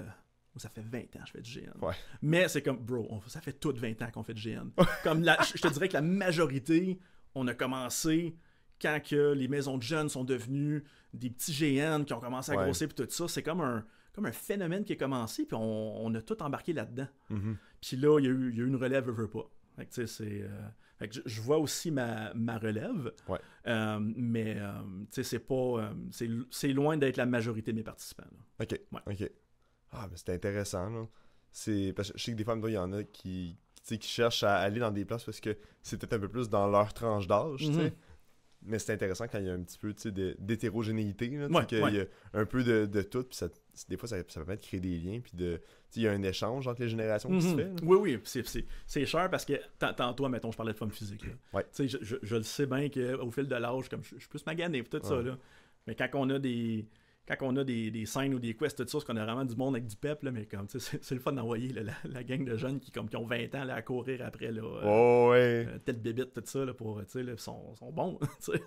ça fait 20 ans que je fais du GN. Ouais. Mais c'est comme, bro, ça fait tout 20 ans qu'on fait du GN. Comme je te dirais que la majorité, on a commencé quand que les maisons de jeunes sont devenues des petits GN qui ont commencé à grossir, puis tout ça. C'est comme un phénomène qui a commencé, puis on a tout embarqué là-dedans. Mm-hmm. Puis là, il y a eu une relève, veux pas. Fait que, tu sais, c'est... Fait que je vois aussi ma relève, mais c'est pas c'est loin d'être la majorité de mes participants. Là. OK. Ah, mais c'est intéressant, là. Parce que je sais que des fois, il y en a qui cherchent à aller dans des places parce que c'est peut-être un peu plus dans leur tranche d'âge, tu sais. Mais c'est intéressant quand il y a un petit peu d'hétérogénéité, là, qu'il y a un peu de tout, puis des fois, ça permet de créer des liens, puis il y a un échange entre les générations qui se fait. Là. Oui, c'est cher parce que tantôt, mettons, je parlais de forme physique. Là. Je le sais bien qu'au fil de l'âge, comme je suis plus magané, tout ça, là. Mais quand on a des scènes ou des quests, tout ça, parce qu'on a vraiment du monde avec du pep, là, mais comme c'est le fun d'envoyer là, la gang de jeunes qui ont 20 ans là, à courir après là, tête bébite, tout ça, là, pour sont bons.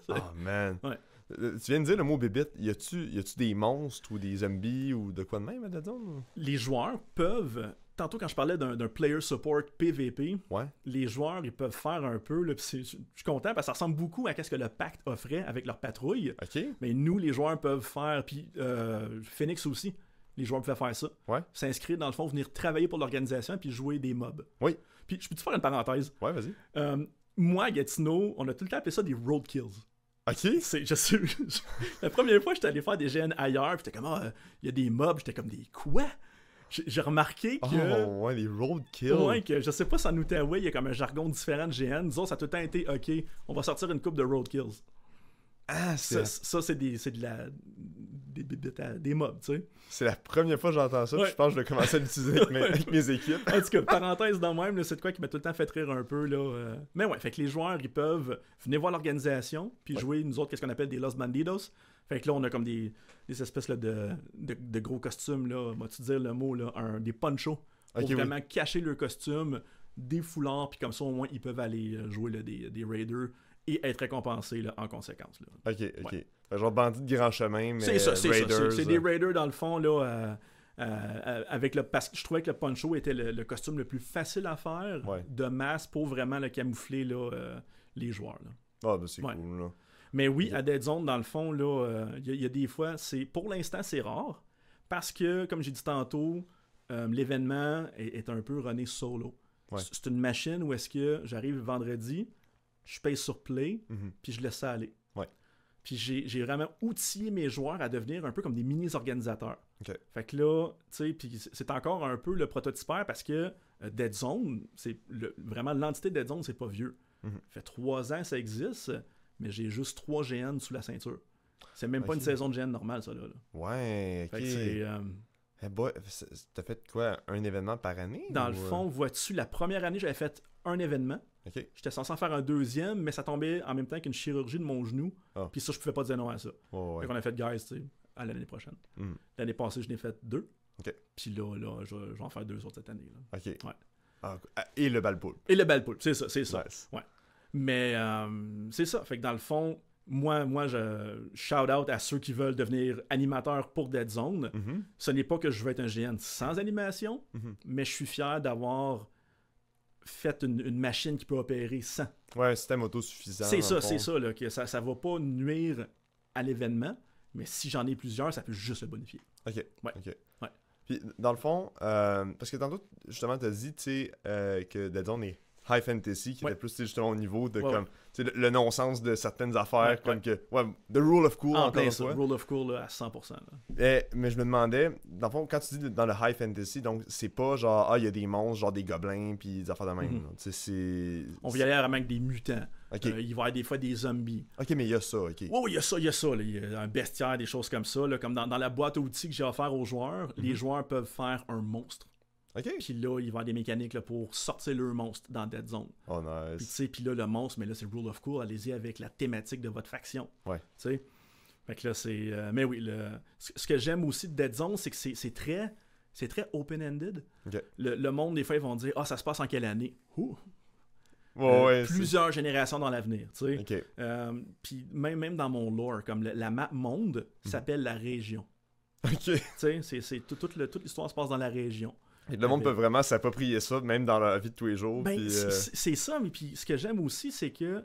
Oh man. Ouais. Tu viens de dire le mot bébite, y a-tu des monstres ou des zombies ou de quoi de même là-dedans? Les joueurs peuvent, tantôt quand je parlais d'un player support PVP, les joueurs ils peuvent faire un peu, là, je suis content parce que ça ressemble beaucoup à ce que le pacte offrait avec leur patrouille. Mais nous, les joueurs peuvent faire, puis Phoenix aussi, les joueurs peuvent faire ça. S'inscrire dans le fond, venir travailler pour l'organisation puis jouer des mobs. Puis je peux te faire une parenthèse? Vas-y. Moi, à Gatineau, on a tout le temps appelé ça des roadkills. Je sais, la première fois, j'étais allé faire des GN ailleurs, puis j'étais comme, il y a des mobs, j'étais comme, des quoi? J'ai remarqué que... les roadkills. Ouais, que je sais pas si en Outaouais, il y a comme un jargon différent de GN. Nous autres, ça a tout le temps été, OK, on va sortir une coupe de roadkills. Ah, ça, c'est des mobs, tu sais. C'est la première fois que j'entends ça, puis je pense que je vais commencer à l'utiliser avec mes équipes. En tout cas, parenthèse dans même, là, c'est de quoi qui m'a tout le temps fait rire un peu, là. Mais ouais, fait que les joueurs, ils peuvent venir voir l'organisation, puis jouer, nous autres, qu'est-ce qu'on appelle des Los Bandidos. Fait que là, on a comme des espèces là, de gros costumes, là, vas-tu dire le mot, là, des ponchos, pour vraiment cacher leur costume, des foulards, puis comme ça, au moins, ils peuvent aller jouer là, des raiders et être récompensés là, en conséquence. Là. OK. Genre bandits de grand chemin, mais c'est ça, raiders. C'est des raiders, dans le fond, là, parce que je trouvais que le poncho était le costume le plus facile à faire de masse pour vraiment le camoufler là, les joueurs. Là. Ah, ben c'est cool, là. Mais oui, à Dead Zone, dans le fond, là, y a des fois, pour l'instant, c'est rare, parce que, comme j'ai dit tantôt, l'événement est un peu runné solo. C'est une machine où est-ce que j'arrive vendredi, je paye sur play, puis je laisse ça aller. Puis j'ai vraiment outillé mes joueurs à devenir un peu comme des mini-organisateurs. Fait que là, tu sais, puis c'est encore un peu le prototypeur parce que Dead Zone, vraiment l'entité Dead Zone, c'est pas vieux. Ça fait 3 ans que ça existe, mais j'ai juste 3 GN sous la ceinture. C'est même pas une saison de GN normale, ça, là. Ouais, OK. Fait que t'as fait quoi, un événement par année? Dans le fond, vois-tu, la première année, j'avais fait un événement. J'étais censé en faire un deuxième, mais ça tombait en même temps qu'une chirurgie de mon genou. Puis ça, je pouvais pas dire non à ça. Fait qu'on a fait, guys, tu sais, à l'année prochaine. L'année passée, je n'ai fait 2. Puis là, je vais en faire 2 autres cette année. Là. Et le bal-poule. Et le bal-poule, c'est ça. Nice. Ouais. Mais c'est ça. Fait que dans le fond, moi, je shout-out à ceux qui veulent devenir animateurs pour Dead Zone. Ce n'est pas que je veux être un GN sans animation, mais je suis fier d'avoir fait une machine qui peut opérer sans. Ouais, un système autosuffisant. C'est ça, là, que ça va pas nuire à l'événement, mais si j'en ai plusieurs, ça peut juste le bonifier. OK. Puis, dans le fond, parce que tantôt, justement, tu as dit, tu sais, que Dead Zone est high fantasy, qui était plus, justement, au niveau de, comme, tu sais, le non-sens de certaines affaires, comme que, the rule of cool, encore une fois. Rule of cool, là, à 100%. Là. Mais je me demandais, dans le fond, quand tu dis dans le high fantasy, donc, c'est pas genre, il y a des monstres, genre des gobelins, puis des affaires de même. Tu sais, c'est... On va y aller vraiment avec des mutants. Il va y avoir des fois des zombies. OK, mais il y a ça, OK. Oui, il y a ça. Là. Il y a un bestiaire, des choses comme ça. Là, comme dans la boîte à outils que j'ai offert aux joueurs, les joueurs peuvent faire un monstre. Puis là, il va y avoir des mécaniques là, pour sortir leur monstre dans Dead Zone. Oh, nice. Puis là, le monstre, mais là, c'est Rule of Cool. Allez-y avec la thématique de votre faction. Fait que là, c'est... mais oui, ce que j'aime aussi de Dead Zone, c'est que c'est très open-ended. Le monde, des fois, ils vont dire « Ah, ça se passe en quelle année? » Plusieurs générations dans l'avenir, tu sais. Puis même dans mon lore, comme la map monde s'appelle la région. Ok. Tu sais, toute l'histoire se passe dans la région. Et le monde peut vraiment s'approprier ça, même dans la vie de tous les jours. Ben, puis, c'est ça, mais puis ce que j'aime aussi, c'est que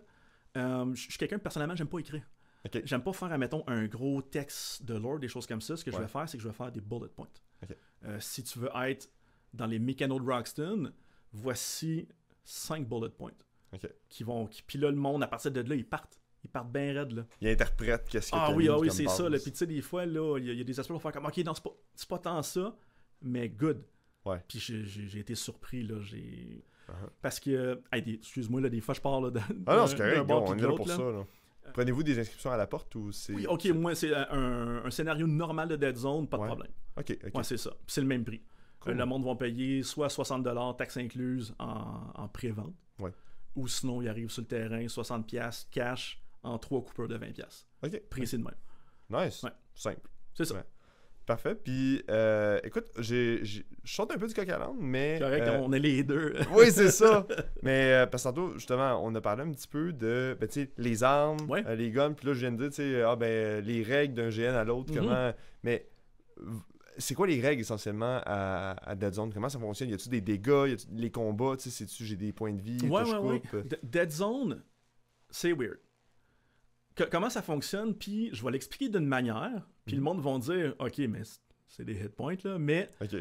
je suis quelqu'un que personnellement, j'aime pas écrire. Ok. J'aime pas faire, admettons, un gros texte de lore, des choses comme ça. Ce que je vais faire, c'est que je vais faire des bullet points. Ok. Si tu veux être dans les mécanos de Roxton, voici 5 bullet points. Ok. Puis là, le monde, à partir de là, ils partent. Ils partent bien raides, là. Il interprète qu'est-ce que t'as Oui, mis comme c'est base. ça. Là. Puis tu sais, des fois, là, il y a des aspects pour faire comme, OK, non, c'est pas tant ça, mais good. Ouais. Puis j'ai été surpris, là. Uh-huh. Parce que, excuse-moi, là, des fois, je parle là, Ah non, c'est correct, bord on puis est de là l'autre, pour là. ça. Là. Prenez-vous des inscriptions à la porte ou c'est... Oui, ok, moi, c'est un scénario normal de Dead Zone, pas de problème. Ok. Ouais, c'est ça. Puis c'est le même prix. Cool. Le monde va payer soit 60$, taxes incluses, en pré-vente. Ouais. Ou sinon, il arrive sur le terrain, 60$ cash en 3 coupures de 20$. Ok. Précis de même. Nice. Ouais. Simple. C'est ça. Ouais. Parfait. Puis, écoute, je saute un peu du coq à l'âne, mais... Correct, on est les deux. Oui, c'est ça. Mais parce que tantôt, justement, on a parlé un petit peu de, ben, tu sais, les armes, Ouais. les guns. Puis là, je viens de dire, tu sais, les règles d'un GN à l'autre, comment... Mais c'est quoi les règles, essentiellement, à Dead Zone? Comment ça fonctionne? Y a-tu des dégâts? Y a-tu les combats? Tu sais, sais-tu j'ai des points de vie? Ouais. Dead Zone, c'est weird. Comment ça fonctionne, puis je vais l'expliquer d'une manière, puis le monde va dire, OK, mais c'est des hit points, là, mais OK.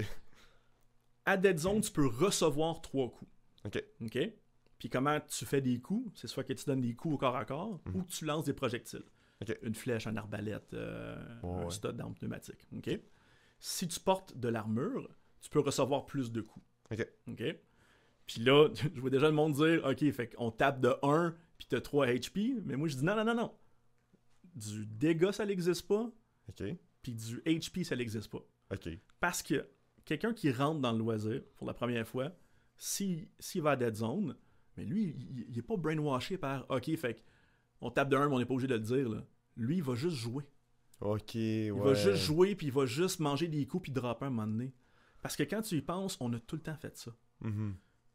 à Dead Zone, tu peux recevoir 3 coups. OK. Puis comment tu fais des coups, c'est soit que tu donnes des coups au corps à corps, ou que tu lances des projectiles. OK. Une flèche, un arbalète, un stud d'arme pneumatique. OK. Si tu portes de l'armure, tu peux recevoir plus de coups. OK. Puis là, je vois déjà le monde dire, OK, fait qu'on tape de 1, puis t'as 3 HP, mais moi je dis non. Du dégât, ça n'existe pas. OK. Puis du HP, ça n'existe pas. OK. Parce que quelqu'un qui rentre dans le loisir pour la première fois, s'il va à Dead Zone, mais lui, il est pas brainwashé par OK, fait on tape de 1, mais on n'est pas obligé de le dire. Là. Lui, il va juste jouer. OK, Il va juste jouer, puis il va juste manger des coups, puis dropper un moment donné. Parce que quand tu y penses, on a tout le temps fait ça. Mm-hmm.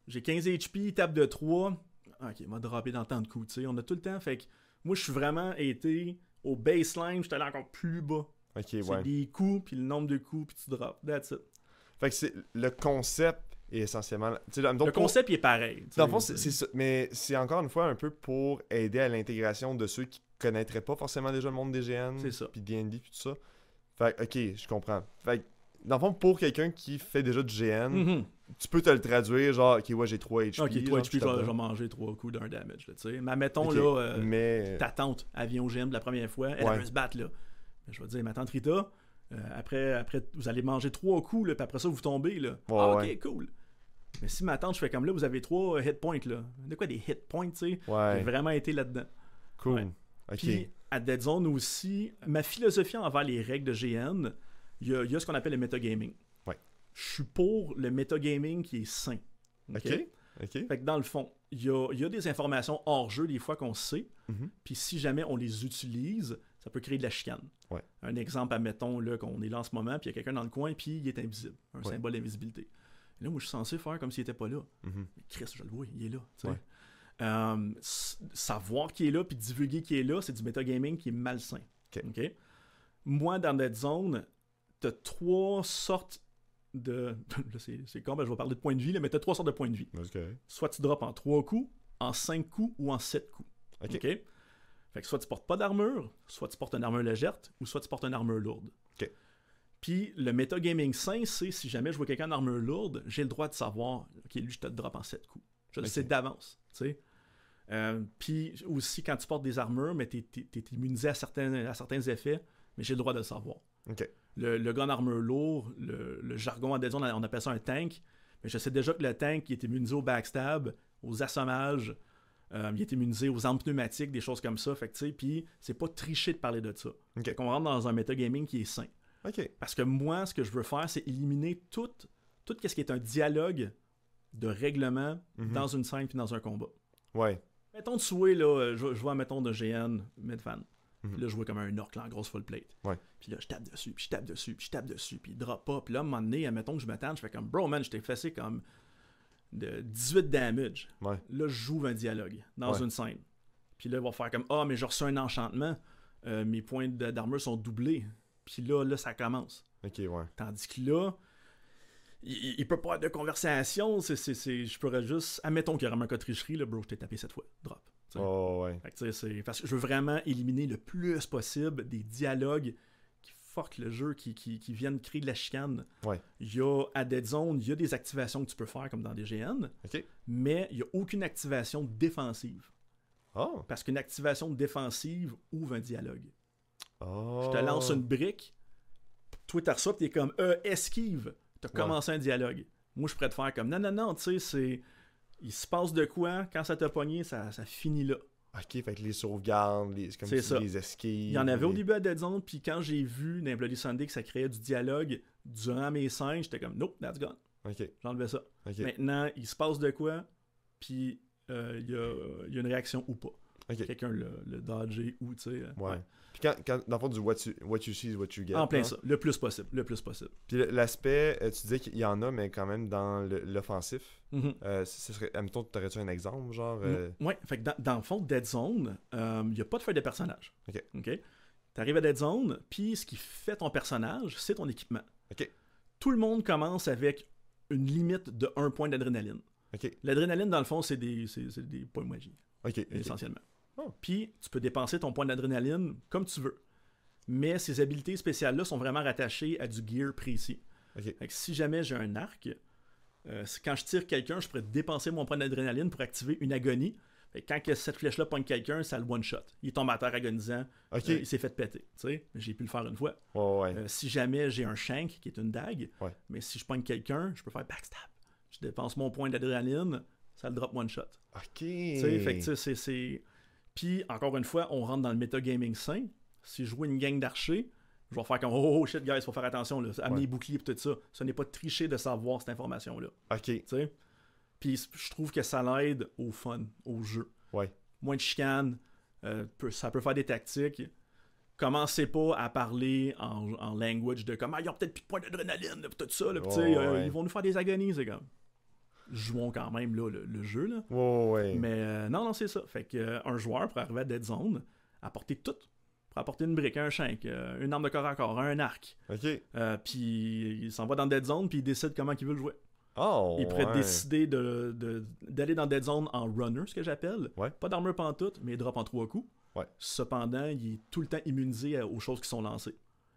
J'ai 15 HP, il tape de 3. OK, il m'a droppé dans tant de coups, tu sais. On a tout le temps, fait que moi, je suis vraiment été au baseline, j'étais allé encore plus bas. OK, c'est des coups, puis le nombre de coups, puis tu drops. That's it. Fait que c'est le concept est essentiellement... Le concept, il est pareil. Dans le fond, c'est ça. Mais c'est encore une fois un peu pour aider à l'intégration de ceux qui connaîtraient pas forcément déjà le monde des GN, puis D&D, puis tout ça. Fait que, OK, je comprends. Fait que, dans le fond, pour quelqu'un qui fait déjà du GN, tu peux te le traduire, genre, OK, ouais, j'ai 3 HP. OK, 3 HP, je vais manger 3 coups d'un damage, tu sais. Mais mettons, là, ta tante, elle vient au GN de la première fois, elle veut se battre, là. Je vais dire, ma tante Rita, après, vous allez manger 3 coups, là, puis après ça, vous tombez, là. OK, cool. Mais si ma tante, je fais comme là, vous avez 3 hit points, là. De quoi des hit points, tu sais? J'ai vraiment été là-dedans. Cool. Ouais. OK. Puis, à Dead Zone aussi, ma philosophie envers les règles de GN, il y a ce qu'on appelle le metagaming. Ouais. Je suis pour le metagaming qui est sain. OK. Fait que dans le fond, il y a des informations hors jeu des fois qu'on sait, puis si jamais on les utilise, ça peut créer de la chicane. Ouais. Un exemple, admettons là, qu'on est là en ce moment, puis il y a quelqu'un dans le coin, puis il est invisible. Un symbole d'invisibilité. Et là, moi, je suis censé faire comme s'il n'était pas là. Mais Chris, je le vois, il est là. Savoir qu'il est là, puis divulguer qu'il est là, c'est du metagaming qui est malsain. OK. Moi, dans Dead Zone, t'as 3 sortes de... Là, c'est quand je vais parler de points de vie, là, mais t'as 3 sortes de points de vie. Okay. Soit tu drops en 3 coups, en 5 coups ou en 7 coups. OK? Fait que soit tu portes pas d'armure, soit tu portes une armure légère, ou soit tu portes une armure lourde. OK. Puis le metagaming sain, c'est si jamais je vois quelqu'un en armure lourde, j'ai le droit de savoir, OK, lui, je te drop en 7 coups. Je le sais d'avance, tu sais. Puis aussi, quand tu portes des armures, mais t'es immunisé à certains effets, mais j'ai le droit de le savoir. OK. Le gars en armure lourd, le jargon à Dead Zone, on appelle ça un tank, mais je sais déjà que le tank, il est immunisé au backstab, aux assommages, il est immunisé aux armes pneumatiques, des choses comme ça. Fait que tu sais, puis c'est pas tricher de parler de ça. Okay. Fait qu'on rentre dans un metagaming qui est sain. Okay. Parce que moi, ce que je veux faire, c'est éliminer tout ce qui est un dialogue de règlement dans une scène puis dans un combat. Ouais. Mettons de souhait, là, je vois, mettons, de GN, Medfan. Puis là, je vois comme un orc là, en grosse full plate. Ouais. Puis là, je tape dessus, puis je tape dessus, puis je tape dessus, puis il drop pas. Puis là, à un moment donné, mettons que je me tente, je fais comme, bro, man, je t'ai fessé comme de 18 damage. Ouais. Là, je joue un dialogue dans une scène. Puis là, il va faire comme, mais j'ai reçu un enchantement. Mes points d'armure sont doublés. Puis là, ça commence. Ok, ouais. Tandis que là, il peut pas avoir de conversation. Je pourrais juste... Admettons qu'il y aurait un cas de tricherie, là, bro, je t'ai tapé cette fois. Drop. T'sais. Oh, ouais. Fait que, c'est parce que je veux vraiment éliminer le plus possible des dialogues qui fuck le jeu, qui viennent créer de la chicane. Ouais. Il y a, à Dead Zone, il y a des activations que tu peux faire comme dans DGN, Ok. mais il n'y a aucune activation défensive. Oh. Parce qu'une activation défensive ouvre un dialogue. Oh. Je te lance une brique, toi t'as reçu, t'es comme esquive. T'as commencé un dialogue. Moi, je pourrais te faire comme non, tu sais, c'est. Il se passe de quoi, quand ça t'a pogné, ça finit là. Ok, fait que les sauvegardes, comme C'est ça. les esquives. Il y en avait au début à Dead Zone, puis quand j'ai vu dans Bloody Sunday que ça créait du dialogue durant mes scènes, j'étais comme nope, that's gone. Ok. J'enlevais ça. Ok. Maintenant, il se passe de quoi, puis il y a une réaction ou pas. Ok. Quelqu'un le dodger ou, tu sais. Ouais. Puis quand, dans le fond, du what you see is what you get. En plein hein? ça, le plus possible. Puis l'aspect, tu disais qu'il y en a, mais quand même dans l'offensif. Mm-hmm. Ce serait, admettons, t'aurais-tu un exemple, genre... Ouais, fait que dans le fond, Dead Zone, il n'y a pas de feuille de personnage. Ok. T'arrives à Dead Zone, puis ce qui fait ton personnage, c'est ton équipement. Ok. Tout le monde commence avec une limite de 1 point d'adrénaline. Ok. L'adrénaline, dans le fond, c'est des points de magie, Ok. essentiellement. Oh. Puis, tu peux dépenser ton point d'adrénaline comme tu veux. Mais ces habilités spéciales-là sont vraiment rattachées à du gear précis. Ok. Fait que si jamais j'ai un arc, quand je tire quelqu'un, je pourrais dépenser mon point d'adrénaline pour activer une agonie. Fait que quand que cette flèche-là pogne quelqu'un, ça le one-shot. Il tombe à terre agonisant. Ok. Il s'est fait péter. J'ai pu le faire une fois. Ouais. Si jamais j'ai un shank, qui est une dague, Ouais. mais si je pogne quelqu'un, je peux faire backstab. Je dépense mon point d'adrénaline, ça le drop one-shot. Ok. Fait que c'est... Puis, encore une fois, on rentre dans le metagaming sain. Si je joue une gang d'archers, je vais faire comme oh shit, guys, faut faire attention, là. Amener les boucliers et tout ça. Ce n'est pas de tricher de savoir cette information-là. Ok. T'sais? Puis, je trouve que ça l'aide au fun, au jeu. Ouais. Moins de chicane, ça peut faire des tactiques. Commencez pas à parler en language de comme ils ont peut-être plus de points d'adrénaline, tout ça. Là, ils vont nous faire des agonies, c'est comme. Jouons quand même là, le jeu. Là. Ouais. Mais non, c'est ça. Fait que un joueur pour arriver à Dead Zone, apporter tout. Pour apporter une brique, un shank, une arme de corps à corps, un arc. Ok. Puis il s'en va dans Dead Zone, puis il décide comment il veut le jouer. Oh, Il pourrait décider d'aller dans Dead Zone en runner, ce que j'appelle. Ouais. Pas d'armure pantoute, mais il drop en 3 coups. Ouais. Cependant, il est tout le temps immunisé aux choses qui sont lancées.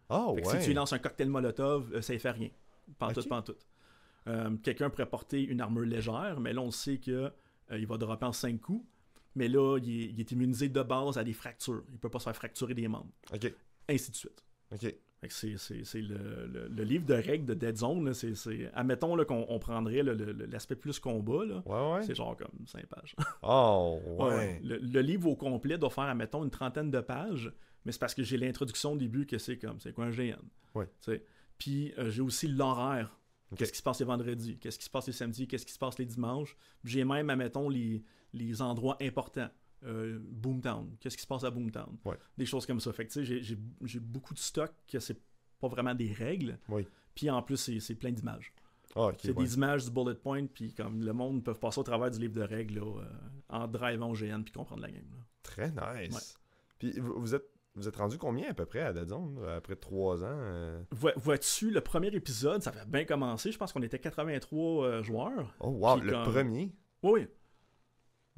Oh, Fait que ouais. si tu lances un cocktail molotov, ça ne fait rien. Pantoute. Quelqu'un pourrait porter une armure légère, mais là, on sait que il va dropper en 5 coups. Mais là, il est immunisé de base à des fractures. Il peut pas se faire fracturer des membres. Ok. Ainsi de suite. Ok. Fait que c'est le livre de règles de Dead Zone. Là, admettons là, qu'on prendrait l'aspect plus combat. Là, Ouais. c'est genre comme 5 pages. Oh, ouais. Le livre au complet doit faire, admettons, une 30aine de pages. Mais c'est parce que j'ai l'introduction au début que c'est quoi un GN. Ouais. Puis j'ai aussi l'horaire. Ok. Qu'est-ce qui se passe les vendredis? Qu'est-ce qui se passe les samedis? Qu'est-ce qui se passe les dimanches? J'ai même, admettons, les endroits importants. Boomtown. Qu'est-ce qui se passe à Boomtown? Ouais. Des choses comme ça. Fait que tu sais, j'ai beaucoup de stock que c'est pas vraiment des règles. Oui. Puis en plus, c'est plein d'images. Ah, ok. C'est des images du bullet point, puis comme le monde peut passer au travers du livre de règles là, en drivant au GN puis comprendre la game. Là. Très nice. Ouais. Puis vous êtes rendu combien à peu près à Dead Zone, après 3 ans? Vois-tu, le premier épisode, ça avait bien commencé. Je pense qu'on était 83 joueurs. Oh, wow, Puis le premier? Oui.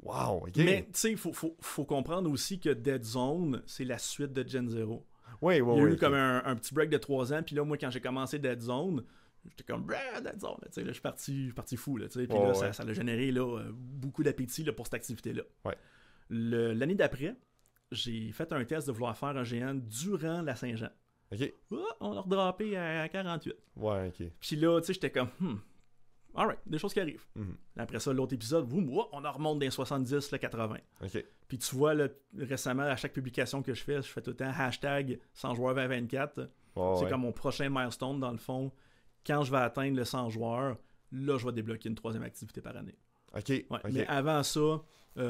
Wow, ok. Mais tu sais, il faut comprendre aussi que Dead Zone, c'est la suite de Gen Zero. Oui, Il y a eu comme un petit break de 3 ans, puis là, moi, quand j'ai commencé Dead Zone, j'étais comme Dead Zone, tu sais, là, je suis parti fou, là, tu sais, puis là, ça a généré là, beaucoup d'appétit là, pour cette activité-là. Ouais. L'année d'après, j'ai fait un test de vouloir faire un GN durant la Saint-Jean. Ok. On l'a redroppé à 48. Ouais, ok. Puis là, tu sais, j'étais comme, alright, des choses qui arrivent. Mhm. Après ça, l'autre épisode, on en remonte dans les 70, le 80. Ok. Puis tu vois, là, récemment, à chaque publication que je fais tout le temps hashtag 100 joueurs 2024. C'est comme mon prochain milestone, dans le fond. Quand je vais atteindre le 100 joueurs, là, je vais débloquer une 3e activité par année. Ok. Ouais, Ok. mais avant ça, je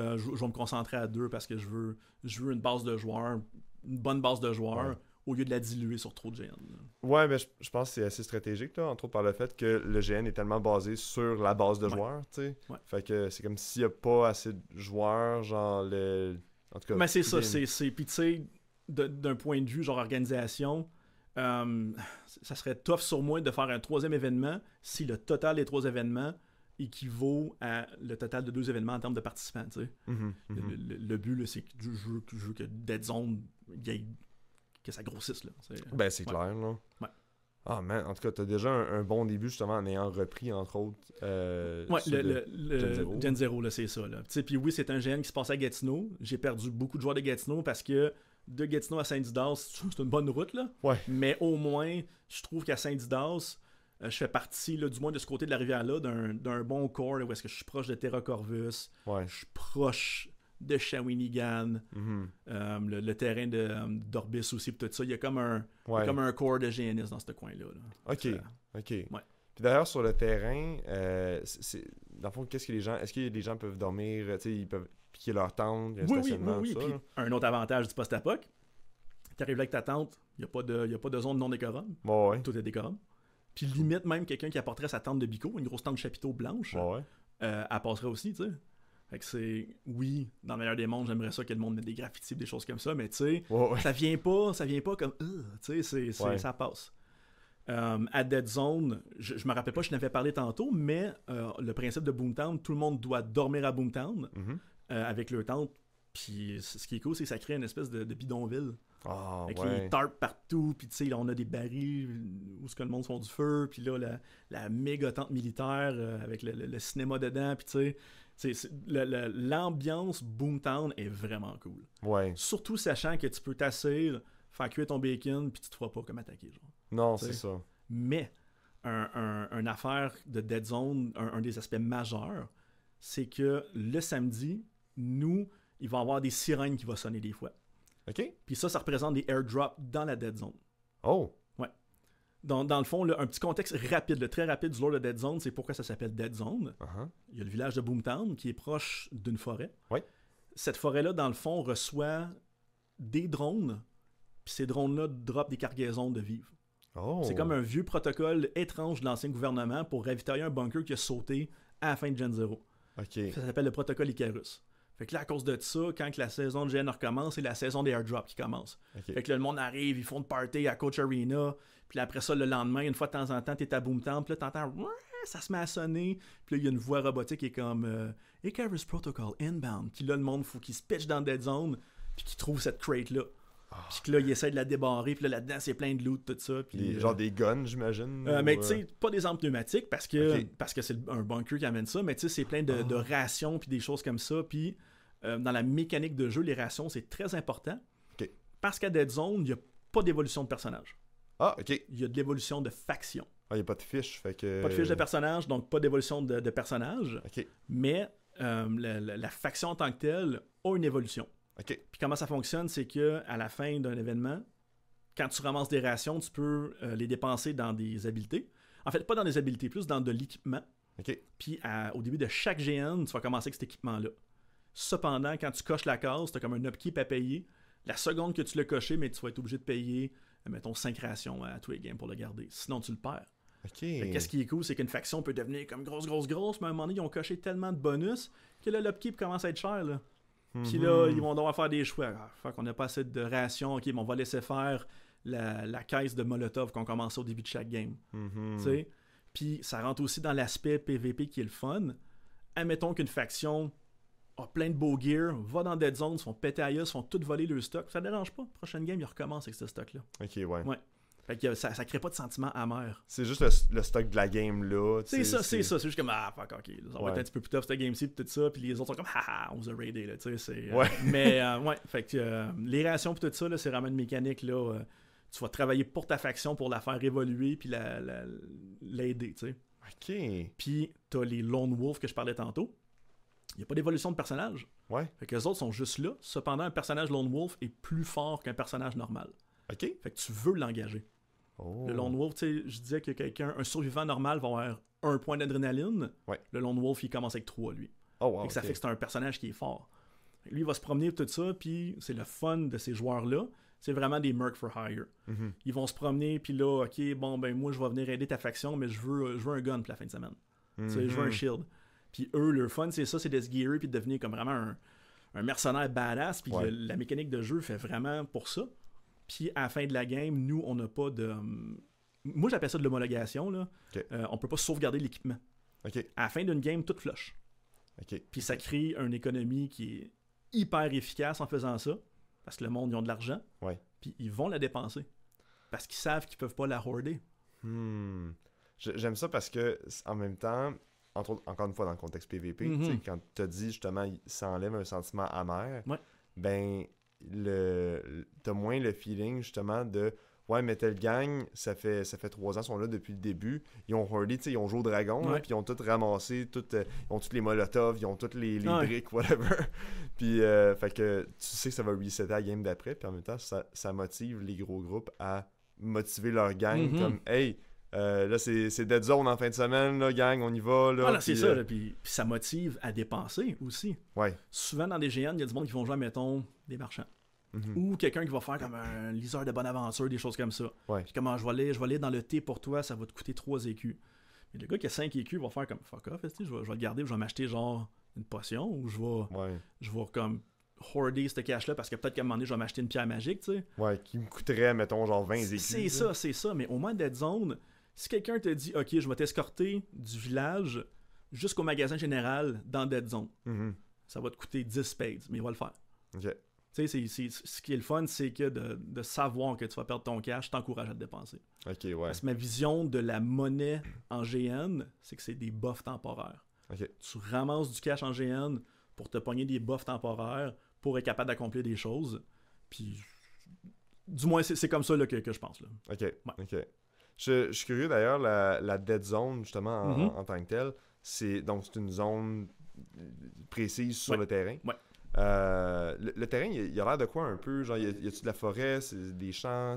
vais me concentrer à 2 parce que je veux une base de joueurs, une bonne base de joueurs, Ouais. au lieu de la diluer sur trop de GN. Là. Ouais, mais je pense que c'est assez stratégique, là, entre autres par le fait que le GN est tellement basé sur la base de Ouais. joueurs, tu sais. Ouais. Fait que c'est comme s'il n'y a pas assez de joueurs, genre En tout cas. Mais c'est ça, les- c'est puis tu sais, d'un point de vue genre organisation, Ça serait tough sur moi de faire un 3e événement si le total des 3 événements équivaut à le total de 2 événements en termes de participants. Tu sais. Le but, là, c'est que je veux que Dead Zone, que ça grossisse. Là. Ben, c'est clair, là. Ouais. Ah, man, en tout cas, t'as déjà un bon début, justement, en ayant repris, entre autres, le Gen Zero, là, c'est ça. Là. Puis oui, c'est un GN qui se passait à Gatineau. J'ai perdu beaucoup de joueurs de Gatineau parce que de Gatineau à Saint-Didas, c'est une bonne route, là. Ouais. Mais au moins, je trouve qu'à Saint-Didas, je fais partie, là, du moins de ce côté de la rivière-là, d'un bon corps, là, où est-ce que je suis proche de Terra Corvus, ouais. je suis proche de Shawinigan, le terrain d'Orbis aussi, pis tout ça. Il y a comme un corps de GNS dans ce coin-là. Là. OK. Ouais. Puis d'ailleurs, sur le terrain, dans le fond, est-ce que les gens peuvent dormir, tu sais, ils peuvent piquer leur tente, il y a un stationnement, oui. ça, Puis un autre avantage du post-apoc, t'arrives là avec ta tente, il n'y a pas de zone non décorum. Ouais. Tout est décorum. Puis limite, même quelqu'un qui apporterait sa tente de bico, une grosse tente chapiteau blanche, elle passerait aussi, tu sais. Fait que c'est... Oui, dans le meilleur des mondes, j'aimerais ça que le monde mette des graffitis, des choses comme ça, mais tu sais, ça vient pas comme... tu sais, ça passe. À Dead Zone, je me rappelle pas, je n'avais parlé tantôt, mais le principe de Boomtown, tout le monde doit dormir à Boomtown avec leur tente. Puis ce qui est cool, c'est que ça crée une espèce de bidonville. Avec les tarps partout, puis tu sais, on a des barils où le monde se font du feu, puis là, la méga tente militaire avec le cinéma dedans, puis tu sais, l'ambiance Boomtown est vraiment cool. Ouais. Surtout sachant que tu peux t'asseoir, faire cuire ton bacon, puis tu te feras pas comme attaquer, genre. Non, c'est ça. Mais, une affaire de Dead Zone, un des aspects majeurs, c'est que le samedi, il va y avoir des sirènes qui vont sonner des fois. OK. Puis ça représente des airdrops dans la Dead Zone. Oh! Ouais. Dans le fond, là, un petit contexte rapide, très rapide du lore de Dead Zone, c'est pourquoi ça s'appelle Dead Zone. Il y a le village de Boomtown qui est proche d'une forêt. Ouais. Cette forêt-là, dans le fond, reçoit des drones, puis ces drones-là dropent des cargaisons de vivres. Oh. C'est comme un vieux protocole étrange de l'ancien gouvernement pour ravitailler un bunker qui a sauté à la fin de Gen Zero. OK. Ça s'appelle le protocole Icarus. Fait que là, à cause de ça, quand la saison de GN recommence, c'est la saison des airdrops qui commence. Okay. Fait que là, le monde arrive, ils font une party à Coach Arena, puis après ça, le lendemain, une fois de temps en temps, t'es à Boomtown, puis là, t'entends, ça se met à sonner, puis là, il y a une voix robotique qui est comme Icarus Protocol Inbound, puis là, le monde, faut qu'il se pitch dans Dead Zone, puis qu'il trouve cette crate-là. Puis que là, il essaie de la débarrer, puis là, là-dedans, c'est plein de loot, tout ça. Puis, genre des guns, j'imagine. Mais tu sais, pas des armes pneumatiques, parce que c'est un bunker qui amène ça, mais tu sais, c'est plein de rations, puis des choses comme ça, puis dans la mécanique de jeu, les rations, c'est très important. Okay. Parce qu'à Dead Zone, il n'y a pas d'évolution de personnage. Ah, OK. Il y a de l'évolution de faction. Ah, il n'y a pas de fiche, fait que... Pas de fiche de personnage, donc pas d'évolution de personnage. OK. Mais la faction en tant que telle a une évolution. OK. Puis comment ça fonctionne, c'est que à la fin d'un événement, quand tu ramasses des rations, tu peux les dépenser dans des habiletés. En fait, pas dans des habiletés, plus dans de l'équipement. OK. Puis au début de chaque GN, tu vas commencer avec cet équipement-là. Cependant, quand tu coches la case, tu as comme un upkeep à payer. La seconde que tu l'as coché, mais tu vas être obligé de payer, mettons, 5 rations à tous les games pour le garder. Sinon, tu le perds. OK. Qu'est-ce qui est cool, c'est qu'une faction peut devenir comme grosse, mais à un moment donné, ils ont coché tellement de bonus que là, l'upkeep commence à être cher, là. Puis là, ils vont devoir faire des choix. Fait qu'on n'a pas assez de rations. OK, mais on va laisser faire la caisse de Molotov qu'on commençait au début de chaque game. Tu sais? Puis ça rentre aussi dans l'aspect PVP qui est le fun. Admettons qu'une faction a plein de beaux gear, va dans Dead Zone, se font péter à gueule, se font tout voler le stock. Ça ne dérange pas. Prochaine game, ils recommencent avec ce stock-là. OK, ouais. Fait que ça crée pas de sentiment amer. C'est juste le stock de la game là. C'est ça. C'est juste comme fuck, ok. Ça va être un petit peu plus tough cette game-ci, pis tout ça. Puis les autres sont comme haha, on vous a raidé, là. Tu sais, mais fait que les rations, pis tout ça, là, c'est vraiment une mécanique, là. Tu vas travailler pour ta faction pour la faire évoluer, puis l'aider, tu sais. OK. Puis t'as les Lone Wolf que je parlais tantôt. Il n'y a pas d'évolution de personnage. Ouais. Fait que les autres sont juste là. Cependant, un personnage Lone Wolf est plus fort qu'un personnage normal. OK. Fait que tu veux l'engager. Oh. Le Lone Wolf, tu sais, je disais que un survivant normal va avoir 1 point d'adrénaline. Ouais. Le Lone Wolf, il commence avec 3, lui. Oh, wow, fait que ça fait que c'est un personnage qui est fort. Lui, il va se promener tout ça, puis c'est le fun de ces joueurs-là. C'est vraiment des merc for hire. Ils vont se promener, puis là, ok, bon, ben moi, je vais venir aider ta faction, mais je veux un gun pour la fin de semaine. Tu sais, je veux un shield. Puis eux, leur fun, c'est ça, c'est de se gearer, puis de devenir comme vraiment un mercenaire badass, puis la mécanique de jeu fait vraiment pour ça. Puis à la fin de la game, nous, on n'a pas de... Moi, j'appelle ça de l'homologation. Là. Ok. On peut pas sauvegarder l'équipement. Ok. À la fin d'une game, tout flush. Ok. Puis ça crée une économie qui est hyper efficace en faisant ça. Parce que le monde, ils ont de l'argent. Ouais. Puis ils vont la dépenser. Parce qu'ils savent qu'ils peuvent pas la hoarder. J'aime ça parce que, en même temps, encore une fois dans le contexte PVP, tu sais, quand tu as dit justement, ça enlève un sentiment amer, ben, t'as moins le feeling justement de ouais, mais telle gang, ça fait 3 ans, ils sont là depuis le début, ils ont hoardé, tu sais, ils ont joué au dragon, puis ils ont tout ramassé, ils ont tous les molotovs, ils ont toutes les briques, whatever. Puis, fait que tu sais que ça va resetter la game d'après, puis en même temps, ça motive les gros groupes à motiver leur gang comme hey, là c'est Dead Zone en fin de semaine, là, gang, on y va. Là, voilà, c'est ça, là, puis ça motive à dépenser aussi. Ouais. Souvent dans des GN, il y a du monde qui vont jouer, mettons, des marchands. Ou quelqu'un qui va faire comme un liseur de bonne aventure, des choses comme ça. Ouais. Puis comment je vais aller dans le thé pour toi, ça va te coûter 3 écus. Mais le gars qui a 5 écus va faire comme fuck off, je vais le garder, je vais m'acheter genre une potion ou je vais comme hoarder ce cash-là parce que peut-être qu'à un moment donné, je vais m'acheter une pierre magique, tu sais. Ouais, qui me coûterait, mettons, genre 20 écus. C'est ça. Mais au moins, Dead Zone, si quelqu'un te dit, OK, je vais t'escorter du village jusqu'au magasin général dans Dead Zone, ça va te coûter 10 spades, mais il va le faire. OK. Tu sais, ce qui est le fun, c'est que de savoir que tu vas perdre ton cash, t'encourage à te dépenser. OK, ouais. Parce que ma vision de la monnaie en GN, c'est que c'est des buffs temporaires. OK. Tu ramasses du cash en GN pour te pogner des buffs temporaires pour être capable d'accomplir des choses. Puis, du moins, c'est comme ça là, que je pense. Là. OK. OK. Je suis curieux d'ailleurs, la Dead Zone, justement, en tant que telle, c'est une zone précise sur le terrain. Ouais. Le terrain, il a l'air de quoi un peu? Genre, y a-tu de la forêt, des champs?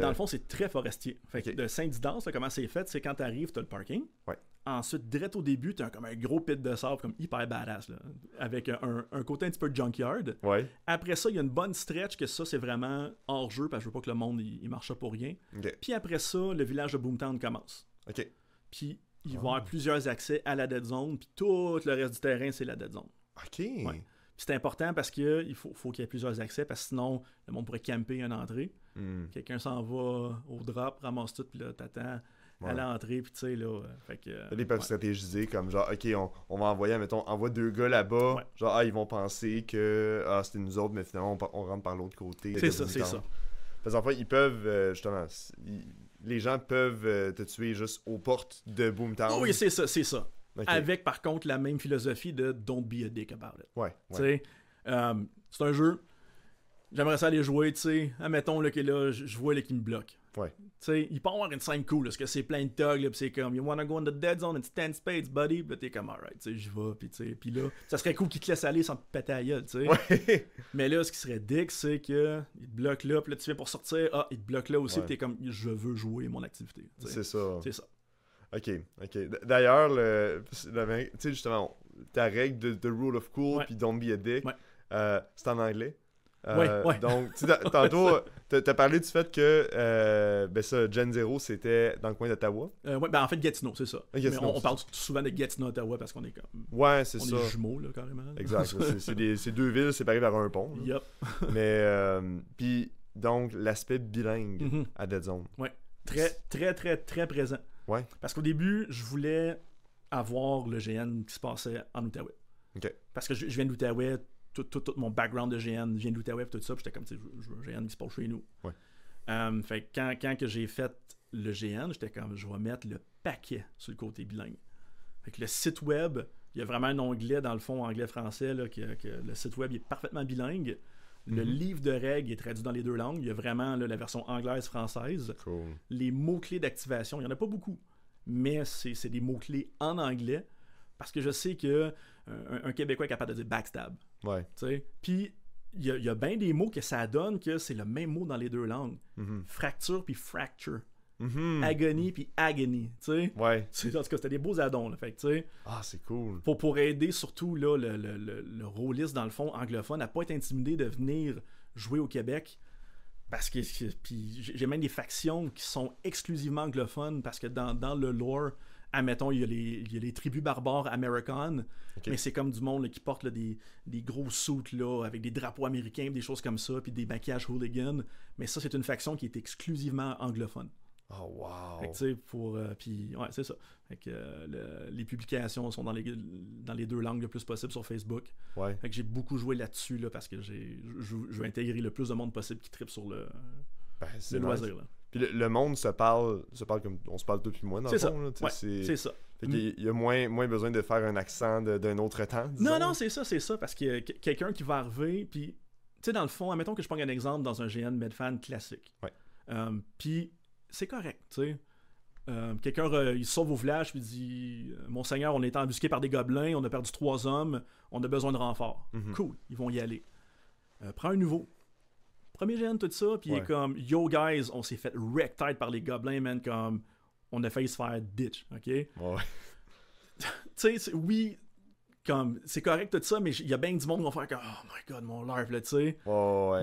Dans le fond, c'est très forestier. Fait que de Saint-Didas, comment c'est fait, c'est quand t'arrives, t'as le parking. Ouais. Ensuite, direct au début, t'as comme un gros pit de sable, comme hyper badass, là, avec un côté un petit peu junkyard. Ouais. Après ça, il y a une bonne stretch que ça, c'est vraiment hors-jeu, parce que je veux pas que le monde, il marche pour rien. Okay. Puis après ça, le village de Boomtown commence. OK. Puis il va y avoir plusieurs accès à la Dead Zone, puis tout le reste du terrain, c'est la Dead Zone. OK. Ouais. Puis c'est important parce qu'il faut qu'il y ait plusieurs accès, parce que sinon, le monde pourrait camper une entrée. Quelqu'un s'en va au drop, ramasse tout, puis là, t'attends à l'entrée, puis tu sais, là... fait que, ils peuvent stratégiser comme genre, OK, on va envoyer, mettons, envoie 2 gars là-bas, genre, ils vont penser que c'était nous autres, mais finalement, on rentre par l'autre côté. C'est ça. Parce qu'en fait, ils peuvent, justement, les gens peuvent te tuer juste aux portes de Boomtown. Oui, c'est ça. Okay. Avec, par contre, la même philosophie de don't be a dick about it. Ouais. Tu sais, c'est un jeu, j'aimerais ça aller jouer, tu sais, admettons là, que là, je vois là, qui me bloque. Ouais. Tu sais, il peut y avoir une scène cool, parce que c'est plein de thugs, là, pis c'est comme, you wanna go in the dead zone, it's 10 spades, buddy, pis là, t'es comme, alright, tu sais, j'y vais, pis tu sais, pis là, ça serait cool qu'il te laisse aller sans te péter à la gueule, tu sais. Ouais. Mais là, ce qui serait dick, c'est que il te bloque là, pis là, tu viens pour sortir, il te bloque là aussi, pis t'es comme, je veux jouer mon activité. C'est ça. C'est ça. OK. D'ailleurs, tu sais, justement, ta règle de rule of cool puis don't be a dick, c'est en anglais. Ouais. Donc, tu sais, tantôt, t'as parlé du fait que ça, Gen 0, c'était dans le coin d'Ottawa. En fait, Gatineau, c'est ça. Gatineau, mais on parle souvent de Gatineau, Ottawa, parce qu'on est comme... Ouais, c'est ça. On est jumeaux, là, carrément. Exact. c'est 2 villes séparées par un pont. Yup. Mais, puis, donc, l'aspect bilingue à Dead Zone. Ouais. Très, très, très, très présent. Ouais. Parce qu'au début, je voulais avoir le GN qui se passait en Outaouais. OK. Parce que je viens d'Outaouais, tout mon background de GN vient d'Outaouais, tout ça, puis j'étais comme, tu sais, je veux un GN qui se passe chez nous. Ouais. Fait que quand que j'ai fait le GN, j'étais comme, je vais mettre le paquet sur le côté bilingue. Fait que le site web, il y a vraiment un onglet, dans le fond, anglais-français, là, que le site web il est parfaitement bilingue. Le livre de règles est traduit dans les 2 langues. Il y a vraiment là, la version anglaise-française. Cool. Les mots-clés d'activation, il n'y en a pas beaucoup, mais c'est des mots-clés en anglais, parce que je sais que un Québécois est capable de dire backstab. Ouais. Puis, il y a bien des mots que ça donne que c'est le même mot dans les 2 langues. Fracture puis fracture. Agonie puis agony, tu sais. Ouais. En tout cas, c'était des beaux addons, là. Fait que, tu sais. Ah, c'est cool. Pour aider surtout là, le rôliste, dans le fond, anglophone, à pas être intimidé de venir jouer au Québec. Parce que puis j'ai même des factions qui sont exclusivement anglophones, parce que dans le lore, admettons, il y a les tribus barbares Americanes, mais c'est comme du monde là, qui porte là, des gros suits là, avec des drapeaux américains, des choses comme ça, puis des maquillages hooligans. Mais ça, c'est une faction qui est exclusivement anglophone. Oh, wow! Fait que, tu sais, puis, ouais, c'est ça. Fait que les publications sont dans les deux langues le plus possible sur Facebook. Ouais. Fait que j'ai beaucoup joué là-dessus, là, parce que je veux intégrer le plus de monde possible qui tripe sur le loisir, là. Puis le monde se parle comme on se parle toi puis moi, dans le fond. Là, ouais, c'est ça. Fait qu'il y a moins besoin de faire un accent d'un autre temps, disons. Non, c'est ça, parce que quelqu'un qui va arriver, puis, tu sais, dans le fond, admettons que je prends un exemple dans un GN Medfan classique. Ouais. Puis, c'est correct, tu sais. Quelqu'un, il sauve au flash, puis dit « Mon seigneur, on est embusqué par des gobelins, on a perdu 3 hommes, on a besoin de renfort. Cool, ils vont y aller. Prends un nouveau. Premier GN, tout ça, puis il est comme « Yo, guys, on s'est fait wreck-tide par les gobelins, man, comme on a failli se faire ditch, OK? » Tu sais, oui, comme c'est correct tout ça, mais il y a bien du monde qui vont faire comme « Oh my God, mon live, là, tu sais. »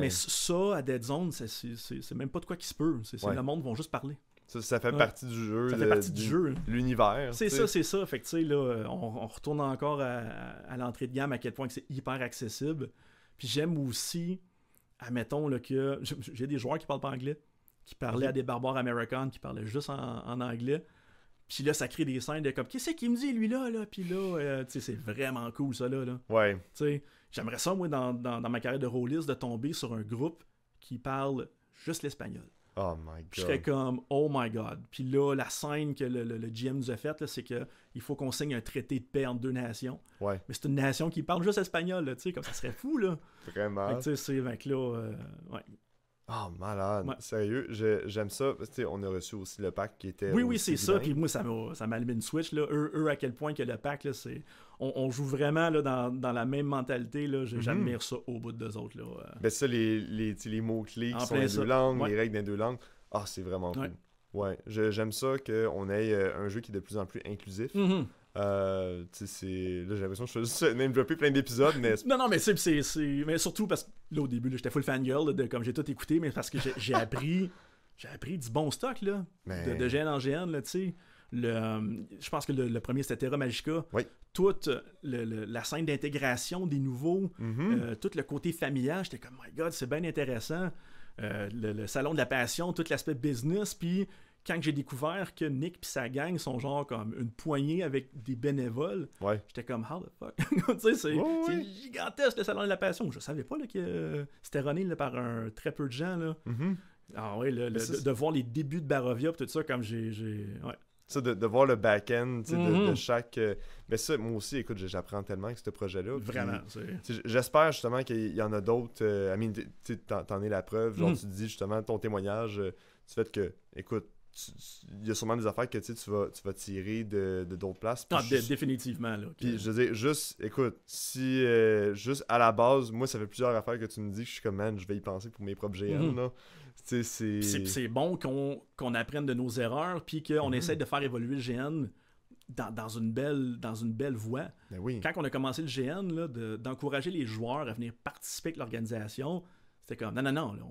Mais ça, à Dead Zone, c'est même pas de quoi qui se peut. Le monde vont juste parler. Ça fait partie du jeu. Ça fait partie du jeu. L'univers. C'est ça. Fait que, tu sais, là, on retourne encore à l'entrée de gamme, à quel point que c'est hyper accessible. Puis j'aime aussi, admettons, là, que j'ai des joueurs qui parlent pas anglais, qui parlaient à des barbares américains, qui parlaient juste en anglais. Puis là, ça crée des scènes de comme, qu'est-ce qu'il me dit, lui, là? Puis là, tu sais, c'est vraiment cool, ça, là. Ouais. Tu sais, j'aimerais ça, moi, dans ma carrière de rôliste, de tomber sur un groupe qui parle juste l'espagnol. Oh my God. Je serais comme, oh my God. Puis là, la scène que le GM nous a faite, là, c'est qu'il faut qu'on signe un traité de paix entre 2 nations. Ouais. Mais c'est une nation qui parle juste espagnol, là, tu sais, comme ça serait fou, là. Vraiment. Fait que, tu sais, c'est avec là, ouais. Oh, malade. Ouais. Sérieux, j'aime ça. Parce que, on a reçu aussi le pack qui était. Oui, c'est ça. Puis moi, ça m'a allumé une switch, là. Eux, à quel point que le pack, là, c'est. On joue vraiment là, dans la même mentalité, là. J'admire ça au bout de deux autres, là. Ben, ça, les mots-clés qui sont dans les 2 langues, les règles dans les 2 langues. Ah, c'est vraiment cool. Ouais, j'aime ça qu'on ait un jeu qui est de plus en plus inclusif. Là, j'ai l'impression que je fais juste name dropper plein d'épisodes, mais... Non, mais mais surtout parce que là, au début, là, j'étais full fangirl, comme j'ai tout écouté, mais parce que j'ai appris du bon stock, là, de GN en GN, là, tu sais. Je pense que le premier, c'était Terra Magica. Oui. Toute la scène d'intégration des nouveaux, tout le côté familial, j'étais comme, my God, c'est bien intéressant. Le salon de la passion, tout l'aspect business, puis quand j'ai découvert que Nick et sa gang sont genre comme une poignée avec des bénévoles, j'étais comme, how the fuck? Tu sais, c'est gigantesque le salon de la passion. Je savais pas là, que c'était runné là, par un très peu de gens. Là. Ah ouais, de voir les débuts de Barovia, tout ça, comme j'ai ouais. Ça, de voir le back-end de chaque... Mais ça, moi aussi, écoute, j'apprends tellement avec ce projet-là. Vraiment. J'espère justement qu'il y en a d'autres. T'en es la preuve. Genre, tu dis justement ton témoignage du fait que, écoute, il y a sûrement des affaires que tu vas tirer de d'autres places. Définitivement. Là, puis je veux dire, juste, écoute, si juste à la base, moi, ça fait plusieurs affaires que tu me dis que je suis comme, man, je vais y penser pour mes propres GN, là. C'est bon qu'on apprenne de nos erreurs, puis qu'on essaie de faire évoluer le GN dans une belle voie. Ben oui. Quand on a commencé le GN, là, d'encourager les joueurs à venir participer avec l'organisation, c'était comme, non, là,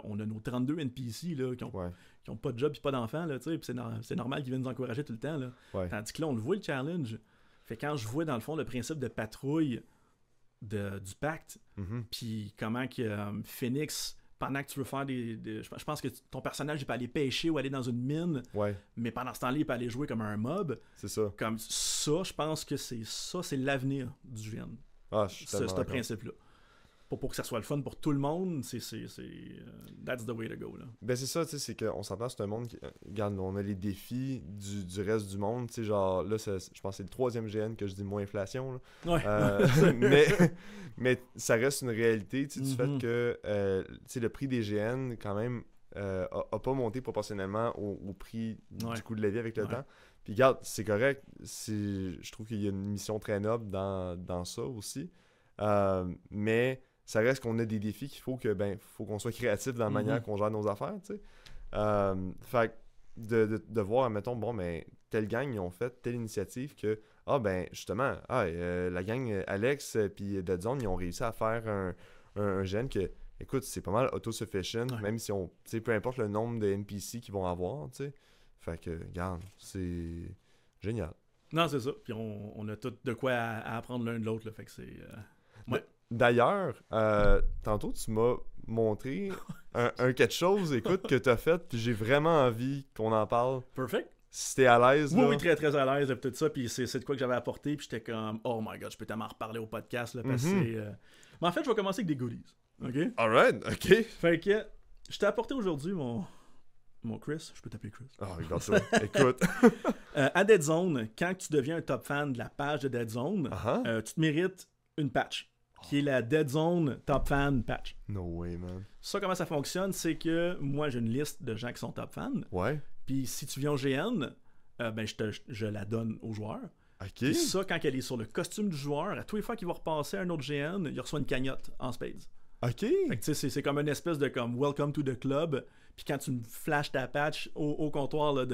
on a nos 32 NPC là, qui ont pas de job et pas d'enfants, puis c'est normal qu'ils viennent nous encourager tout le temps. Là. Tandis que là, on le voit, le challenge. Fait quand je vois, dans le fond, le principe de patrouille du pacte, puis comment que Phoenix... Pendant que tu veux faire je pense que ton personnage il peut aller pêcher ou aller dans une mine, mais pendant ce temps-là, il peut aller jouer comme un mob. C'est ça. Comme ça, je pense que c'est l'avenir du GN. Ah, je suis ce principe-là. Pour que ça soit le fun pour tout le monde, c'est that's the way to go. Là. Ben c'est ça, tu sais, c'est qu'on s'entend, c'est un monde qui... Regarde, on a les défis du reste du monde, tu sais, genre, là, je pense que c'est le 3e GN que je dis moins inflation, là. Mais ça reste une réalité, tu sais, du fait que, tu sais, le prix des GN, quand même, a pas monté proportionnellement au prix du coût de la vie avec le temps. Puis regarde, c'est correct, je trouve qu'il y a une mission très noble dans ça aussi, mais... Ça reste qu'on a des défis qu'il faut qu'on soit créatif dans la manière qu'on gère nos affaires, tu sais. Fait de voir, mettons, bon, ben, telle gang, ils ont fait telle initiative que, justement, la gang Alex puis Dead Zone, ils ont réussi à faire un gène que, écoute, c'est pas mal autosufficient, même si on, tu sais, peu importe le nombre de NPC qu'ils vont avoir, tu sais. Fait que, regarde, c'est... Génial. Non, c'est ça. Puis on a tout de quoi à apprendre l'un de l'autre. Là, fait que c'est... ouais. D'ailleurs, tantôt, tu m'as montré un quelque chose, écoute, que t'as fait, puis j'ai vraiment envie qu'on en parle. Perfect. Si t'es à l'aise, Oui, là. oui, très, très à l'aise, tout ça. Puis c'est de quoi que j'avais apporté. Puis j'étais comme, oh my god, je peux tellement en reparler au podcast. Là, parce que c'est... Mais en fait, je vais commencer avec des goodies. OK? Alright, ok. Fait que je t'ai apporté aujourd'hui mon Chris. Je peux t'appeler Chris. Oh, regarde ça. Écoute. À Dead Zone, quand tu deviens un top fan de la page de Dead Zone, tu te mérites une patch. Qui est la Dead Zone Top Fan Patch. No way, man. Ça, comment ça fonctionne, c'est que moi, j'ai une liste de gens qui sont top fans. Ouais. Puis si tu viens au GN, ben je la donne aux joueurs. Ok. Puis ça, quand elle est sur le costume du joueur, à tous les fois qu'il va repasser à un autre GN, il reçoit une cagnotte en spades. Ok. Fait que tu sais, c'est comme une espèce de comme Welcome to the Club. Puis quand tu me flashes ta patch au comptoir là,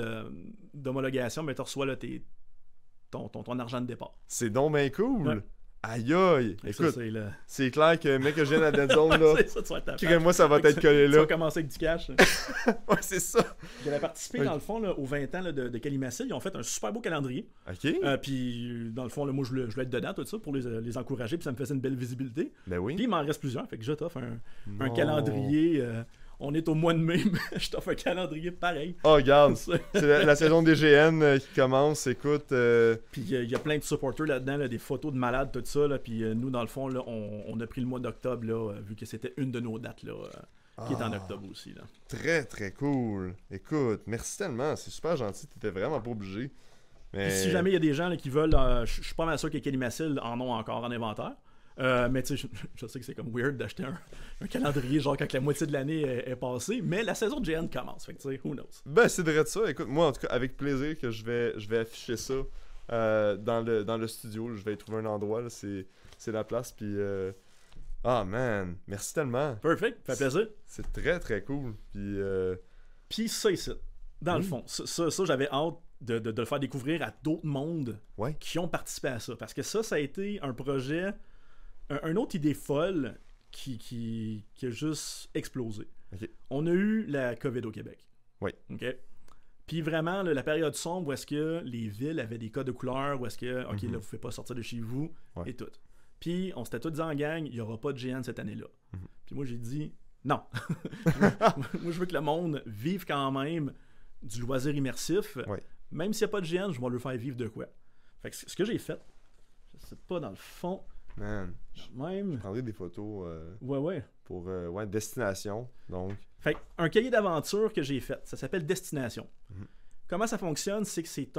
d'homologation, ben tu reçois là, ton argent de départ. C'est donc bien cool. Ouais. Aïe aïe. Ça, Écoute, c'est c'est clair que mec que je viens à Dead Zone, là. c'est ça, tu vas être ta patch. Crée-moi, ça va être collé Tu vas là. commencer avec du cash. Ouais, c'est ça. J'avais participé, dans le fond, là, aux 20 ans là, de Kalimacil. Ils ont fait un super beau calendrier. Ok. Puis, dans le fond, là, moi, je voulais être dedans, tout ça, pour les encourager. Puis, ça me faisait une belle visibilité. Ben oui. Puis, il m'en reste plusieurs. Fait que je t'offre un Non. calendrier. On est au mois de mai, mais je t'offre un calendrier pareil. Oh, regarde. C'est la saison des GN qui commence. Écoute. Puis, il y a plein de supporters là-dedans, là, des photos de malades, tout ça. Là, puis, nous, dans le fond, là, on a pris le mois d'octobre, là, vu que c'était une de nos dates, là, qui est en octobre aussi. Là. Très, très cool. Écoute, merci tellement. C'est super gentil. T'étais vraiment pas obligé. Mais... Puis si jamais il y a des gens là, qui veulent, je suis pas mal sûr que Kalimacil en ont encore en inventaire. Mais tu sais, je sais que c'est comme weird d'acheter un calendrier genre quand la moitié de l'année est passée, mais la saison de GN commence, fait que tu sais, who knows. Ben, c'est vrai de ça. Écoute, moi, en tout cas, avec plaisir que je vais afficher ça dans le studio. Je vais y trouver un endroit, là, c'est la place, puis... Ah, man, merci tellement. Perfect, fait plaisir. C'est très, très cool. Puis ça ici, dans le fond, ça j'avais hâte de le faire découvrir à d'autres mondes qui ont participé à ça, parce que ça a été un projet... Un autre idée folle qui a juste explosé. Okay. On a eu la COVID au Québec. Oui. OK? Puis vraiment, là, la période sombre où est-ce que les villes avaient des codes de couleur, où est-ce que, OK, là, vous ne pouvez pas sortir de chez vous, et tout. Puis on s'était tous dit en gang, il n'y aura pas de GN cette année-là. Puis moi, j'ai dit, non. Moi, je veux que le monde vive quand même du loisir immersif. Même s'il n'y a pas de GN, je vais leur faire vivre de quoi. Fait que ce que j'ai fait, je sais pas, dans le fond... Man, même... je prendrai des photos pour destination. Donc. Fait un cahier d'aventure que j'ai fait, ça s'appelle Destination. Comment ça fonctionne, c'est que c'est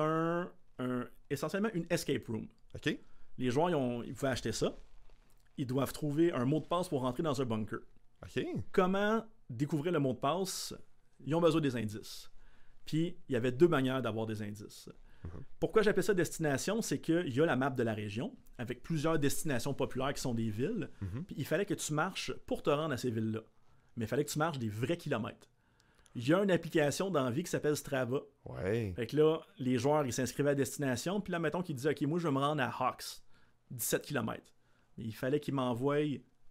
essentiellement une escape room. OK. Les joueurs, ils pouvaient acheter ça. Ils doivent trouver un mot de passe pour rentrer dans un bunker. OK. Comment découvrir le mot de passe? Ils ont besoin des indices. Puis, il y avait 2 manières d'avoir des indices. Pourquoi j'appelle ça destination? C'est qu'il y a la map de la région avec plusieurs destinations populaires qui sont des villes. Puis il fallait que tu marches pour te rendre à ces villes-là. Mais il fallait que tu marches des vrais kilomètres. Il y a une application dans la vie qui s'appelle Strava. Ouais. Fait que là, les joueurs, ils s'inscrivaient à destination. Puis là, mettons qu'ils disaient, OK, moi, je veux me rendre à Hawks, 17 km. Mais il fallait qu'ils m'envoient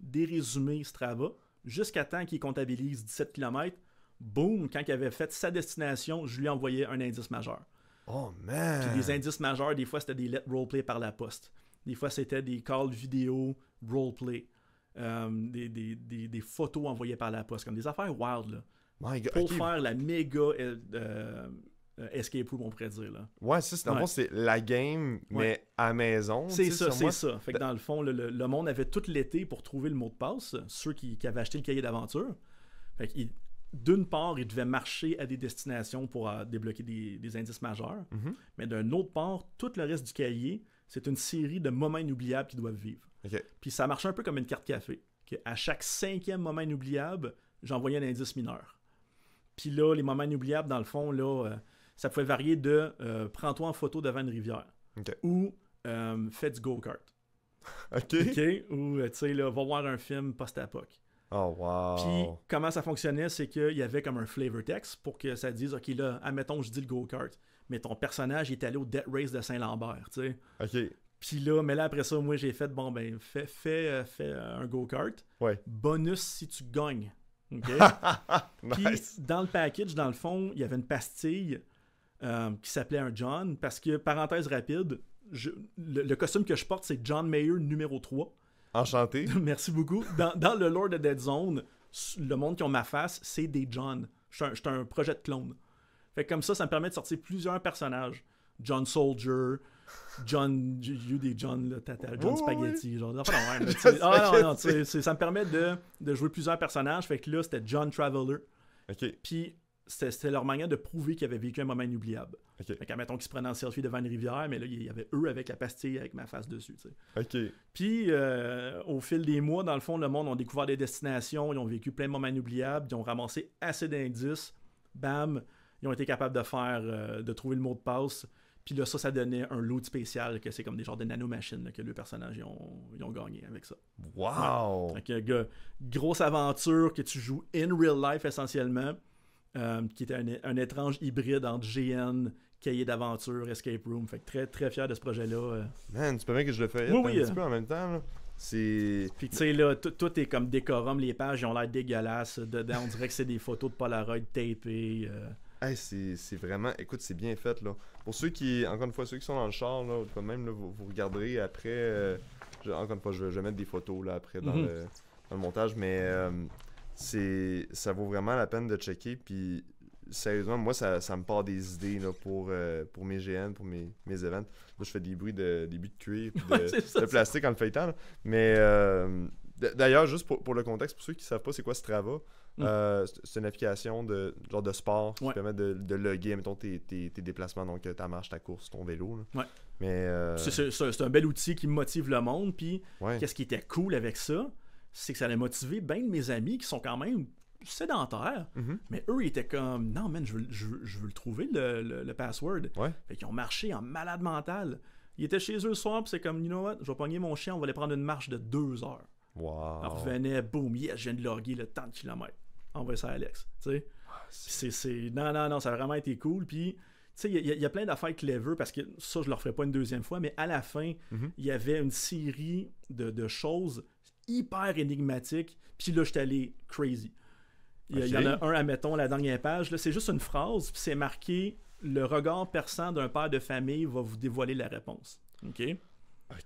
des résumés Strava jusqu'à temps qu'ils comptabilisent 17 km. Boum, quand il avait fait sa destination, je lui envoyais un indice majeur. Oh man! Puis les indices majeurs, des fois, c'était des lettres roleplay par la poste. Des fois, c'était des calls vidéo roleplay. Des photos envoyées par la poste. Comme des affaires wild, là. My God, pour faire la méga escape room, on pourrait dire, là. Ouais, ça, dans le fond, c'est la game, mais à maison. C'est ça, c'est ça. Fait que dans le fond, le monde avait tout l'été pour trouver le mot de passe, ceux qui avaient acheté le cahier d'aventure. Fait que d'une part, ils devaient marcher à des destinations pour débloquer des indices majeurs, mais d'un autre part, tout le reste du cahier, c'est une série de moments inoubliables qu'ils doivent vivre. Okay. Puis ça marchait un peu comme une carte café. À chaque 5e moment inoubliable, j'envoyais un indice mineur. Puis là, les moments inoubliables, dans le fond, là, ça pouvait varier de prends-toi en photo devant une rivière ou fais du go-kart. OK. Ou, tu sais, là, va voir un film post-apoc. Oh, wow. Puis, comment ça fonctionnait, c'est qu'il y avait comme un flavor text pour que ça dise, OK, là, admettons, je dis le go-kart, mais ton personnage est allé au Death Race de Saint-Lambert, tu sais. OK. Puis là, mais là, après ça, moi, j'ai fait, bon, ben, fais un go-kart. Ouais. Bonus si tu gagnes. OK? Nice. Puis, dans le package, dans le fond, il y avait une pastille qui s'appelait un John, parce que, parenthèse rapide, le costume que je porte, c'est John Mayer numéro 3. Enchanté. Merci beaucoup. Dans le lore de Dead Zone, le monde qui ont ma face, c'est des John. Je suis un projet de clone. Fait que comme ça me permet de sortir plusieurs personnages. John Soldier, John... J'ai eu des John, là, John Spaghetti. Oui. Genre, non, ça me permet de jouer plusieurs personnages. Fait que là, c'était John Traveler. OK. Puis c'était leur manière de prouver qu'ils avaient vécu un moment inoubliable. Okay. Fait qu'admettons qu'ils se prenaient en selfie devant une rivière, mais là, il y avait eux avec la pastille avec ma face dessus. T'sais. OK. Puis, au fil des mois, dans le fond, le monde a découvert des destinations, ils ont vécu plein de moments inoubliables, ils ont ramassé assez d'indices. Bam! Ils ont été capables de trouver le mot de passe. Puis là, ça donnait un loot spécial, que c'est comme des genres de nanomachines là, que les personnages ils ont gagné avec ça. Wow! Ouais. Fait que, grosse aventure que tu joues in real life essentiellement. Qui était un étrange hybride entre GN, cahier d'aventure, escape room. Fait que très, très fier de ce projet-là. Man, tu peux bien que je le fasse oui, un petit peu en même temps. Là. C'est... Puis tu sais, là, tout est comme décorum. Les pages, ils ont l'air dégueulasses. Dedans, on dirait que c'est des photos de Polaroid tapées. Hey, c'est vraiment... Écoute, c'est bien fait, là. Pour ceux qui... Encore une fois, ceux qui sont dans le char, là, quand même, là, vous regarderez après... encore une fois, je vais mettre des photos, là, après, dans le montage, mais... ça vaut vraiment la peine de checker, puis sérieusement, moi, ça me part des idées là, pour mes GN, pour mes events. Là, je fais des bruits de cuir puis de plastique en le feuilletant. Mais d'ailleurs, juste pour le contexte, pour ceux qui ne savent pas c'est quoi Strava, c'est une application de genre de sport qui permet de loguer, mettons, tes déplacements, donc ta marche, ta course, ton vélo. Là. Ouais. Mais, c'est un bel outil qui motive le monde, puis qu'est-ce qui était cool avec ça, c'est que ça allait motiver bien de mes amis qui sont quand même sédentaires, mais eux, ils étaient comme, non, man, je veux le trouver, le password. Ouais. Fait qu'ils ont marché en malade mental. Ils étaient chez eux le soir, puis c'est comme, you know what, je vais pogner mon chien, on va aller prendre une marche de 2 heures. Wow. On revenait, boum, yes, je viens de loguer le temps de kilomètres. Envoie ça à Alex, tu sais. Non, ça a vraiment été cool, puis... Tu sais, il y a plein d'affaires clever parce que ça, je ne le referai pas une deuxième fois, mais à la fin, il y avait une série de choses hyper énigmatiques. Puis là, j'étais allé crazy. Il y en a un, admettons, la dernière page. Là, c'est juste une phrase, puis c'est marqué « Le regard perçant d'un père de famille va vous dévoiler la réponse. » OK?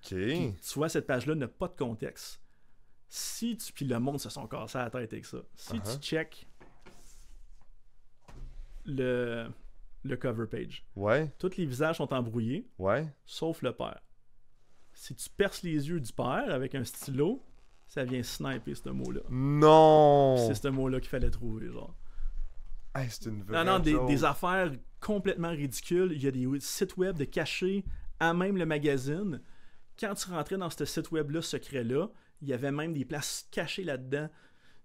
Puis, tu vois, cette page-là n'a pas de contexte. Puis le monde se sont cassés la tête avec ça. Si tu check le cover page. Ouais. Tous les visages sont embrouillés. Ouais. Sauf le père. Si tu perces les yeux du père avec un stylo, ça vient sniper ce mot-là. Non! Puis c'est ce mot-là qu'il fallait trouver, genre. Hey, c'est une vraie des affaires complètement ridicules. Il y a des sites web de cachés à même le magazine. Quand tu rentrais dans ce site web-là, secret-là, il y avait même des places cachées là-dedans.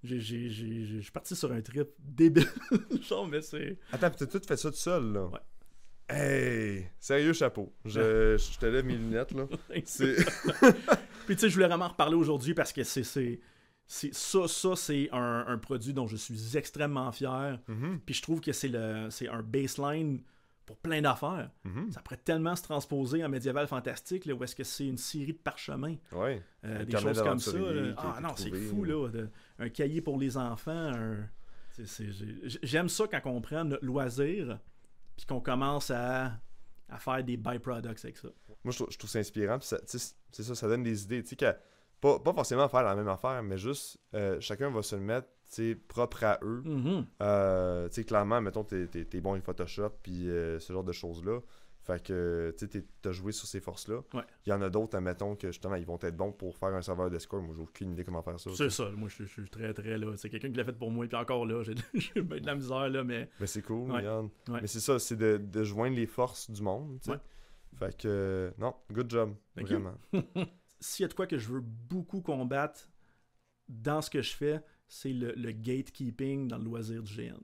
Je suis parti sur un trip débile. Genre, mais c'est... Attends, t'as tout fait ça tout seul, là? Ouais. Hey! Sérieux chapeau. Je te lève mes lunettes, là. Puis, tu sais, je voulais vraiment en reparler aujourd'hui parce que c'est un produit dont je suis extrêmement fier. Puis je trouve que c'est un baseline pour plein d'affaires. Ça pourrait tellement se transposer en médiéval fantastique, là, où est-ce que c'est une série de parchemins. Ouais. Des choses comme ça. Ah non, c'est fou, là. Un cahier pour les enfants. J'aime ça quand on prend notre loisir puis qu'on commence à faire des byproducts avec ça. Moi, je trouve ça inspirant. Puis c'est ça, ça donne des idées. Tu sais, pas forcément faire la même affaire, mais juste chacun va se le mettre propre à eux. Tu sais, clairement, mettons, t'es bon avec Photoshop puis ce genre de choses-là. Fait que tu as joué sur ces forces-là. Ouais. Il y en a d'autres, admettons, que justement, ils vont être bons pour faire un serveur Discord. Moi, j'ai aucune idée comment faire ça. C'est ça. Moi, je suis très, très là. C'est quelqu'un qui l'a fait pour moi. Puis encore là, j'ai bien de la misère, là, mais... Mais c'est cool, ouais. Yann. Ouais. Mais c'est ça, c'est de joindre les forces du monde, tu sais. Ouais. Fait que, non, good job. Thank vraiment. S'il y a de quoi que je veux beaucoup combattre dans ce que je fais, c'est le gatekeeping dans le loisir du GN.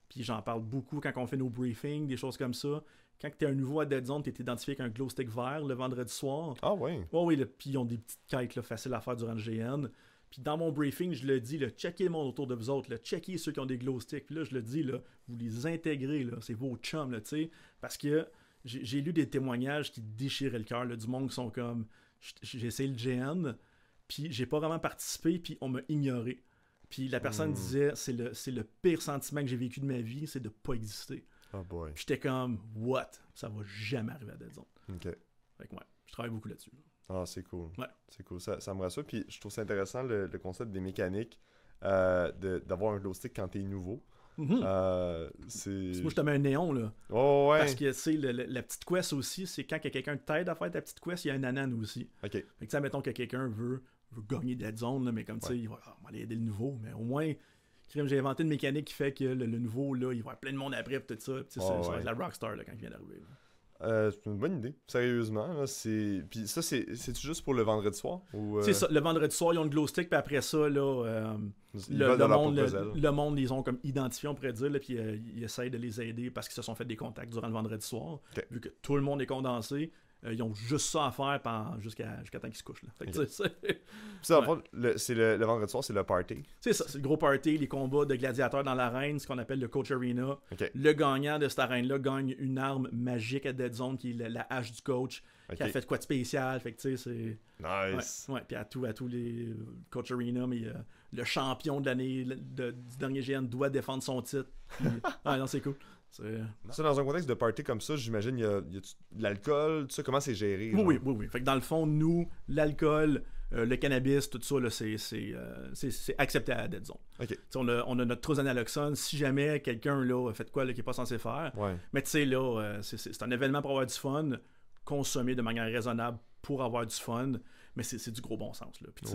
Puis j'en parle beaucoup quand on fait nos briefings, des choses comme ça. Quand tu es un nouveau à Dead Zone, tu es identifié avec un glow stick vert le vendredi soir. Ah oui? Oui, puis ils ont des petites quêtes là, faciles à faire durant le GN. Puis dans mon briefing, je le dis, là, checkez le monde autour de vous autres, là, checkez ceux qui ont des glow sticks. Puis là, je le dis, là, vous les intégrez, là, c'est vos chums, là, tu sais. Parce que j'ai lu des témoignages qui déchiraient le cœur, du monde qui sont comme, j'ai essayé le GN, puis j'ai pas vraiment participé, puis on m'a ignoré. Puis la personne disait, c'est le pire sentiment que j'ai vécu de ma vie, c'est de pas exister. Oh boy. Puis j'étais comme, what? Ça va jamais arriver à Dead Zone. OK. Fait que ouais, je travaille beaucoup là-dessus. Ah, c'est cool. Ouais. C'est cool. Ça me rassure. Puis je trouve ça intéressant le concept des mécaniques, d'avoir un glow stick quand t'es nouveau. C'est... Moi, je te mets un néon, là. Oh, ouais. Parce que, tu sais, la petite quest aussi, c'est quand quelqu'un t'aide à faire ta petite quest, il y a un anan aussi. OK. Fait que, tu sais, mettons que quelqu'un veut gagner Dead Zone, là, mais comme, tu sais, il va aller aider le nouveau. Mais au moins, j'ai inventé une mécanique qui fait que le nouveau, là, il va y avoir plein de monde après, pis tout ça. Pis, ça va être la Rockstar, là, quand il vient d'arriver. C'est une bonne idée, sérieusement. Là, puis ça, c'est juste pour le vendredi soir? C'est ça, le vendredi soir, ils ont le glow stick, puis après ça, là, le monde, ils ont comme identifié, on pourrait dire, là, puis ils essayent de les aider parce qu'ils se sont fait des contacts durant le vendredi soir. Okay. Vu que tout le monde est condensé, ils ont juste ça à faire jusqu'à temps qu'ils se couchent. Là. Fait que, ça, en fait, c'est le vendredi soir, c'est le party. C'est ça, c'est le gros party, les combats de gladiateurs dans l'arène, ce qu'on appelle le Coach Arena. Okay. Le gagnant de cette arène-là gagne une arme magique à Dead Zone qui est la hache du coach, qui a fait de quoi de spécial. Fait que tu sais, c'est. Nice. Ouais, puis à tous les Coach Arena, mais le champion de l'année du dernier GN doit défendre son titre. Puis, non, c'est cool. Ça, dans un contexte de party comme ça, j'imagine, il y a de l'alcool, tout ça, comment c'est géré? Oui. Fait que dans le fond, nous, l'alcool, le cannabis, tout ça, là, c'est accepté à la Dead Zone. Okay. On a notre trousse d'analoxone. Si jamais quelqu'un là, fait de quoi là, qui n'est pas censé faire, mais tu sais, là, c'est un événement pour avoir du fun, consommer de manière raisonnable pour avoir du fun, mais c'est du gros bon sens. Là. Puis,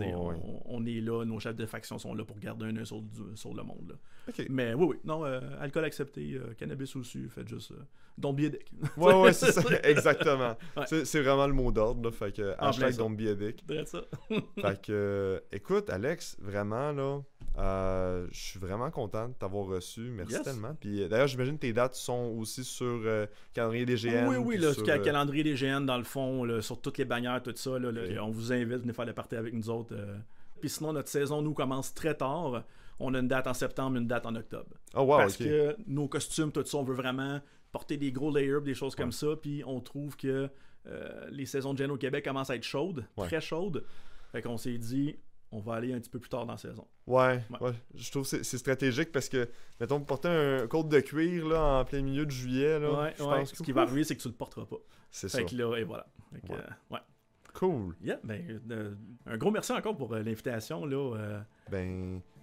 on est là, nos chefs de faction sont là pour garder un œil sur le monde. Là. Okay. Mais oui, non, alcool accepté, cannabis aussi, faites juste don't be a dick. Ouais, c'est ça, exactement. C'est vraiment le mot d'ordre, là, fait que hashtag don't be a dick. Ça. Fait que, écoute, Alex, vraiment, là, je suis vraiment content de t'avoir reçu. Merci tellement. Puis d'ailleurs, j'imagine que tes dates sont aussi sur calendrier des GN. Oui, là, sur calendrier des GN, dans le fond, là, sur toutes les bannières, tout ça. Là, on vous invite, venez faire le party avec nous autres. Puis sinon, notre saison, nous, commence très tard. On a une date en septembre, une date en octobre. Oh, wow, parce que nos costumes, tout ça, on veut vraiment porter des gros layers, des choses comme ça. Puis on trouve que les saisons de GN au Québec commencent à être chaudes, très chaudes. Fait qu'on s'est dit, on va aller un petit peu plus tard dans la saison. Ouais. Je trouve que c'est stratégique parce que, mettons, porter un côte de cuir là, en plein milieu de juillet, là, je pense que ce qui va arriver, c'est que tu le porteras pas. C'est ça. Fait que là, et voilà. Fait que, Cool. Yeah, un gros merci encore pour l'invitation. Là,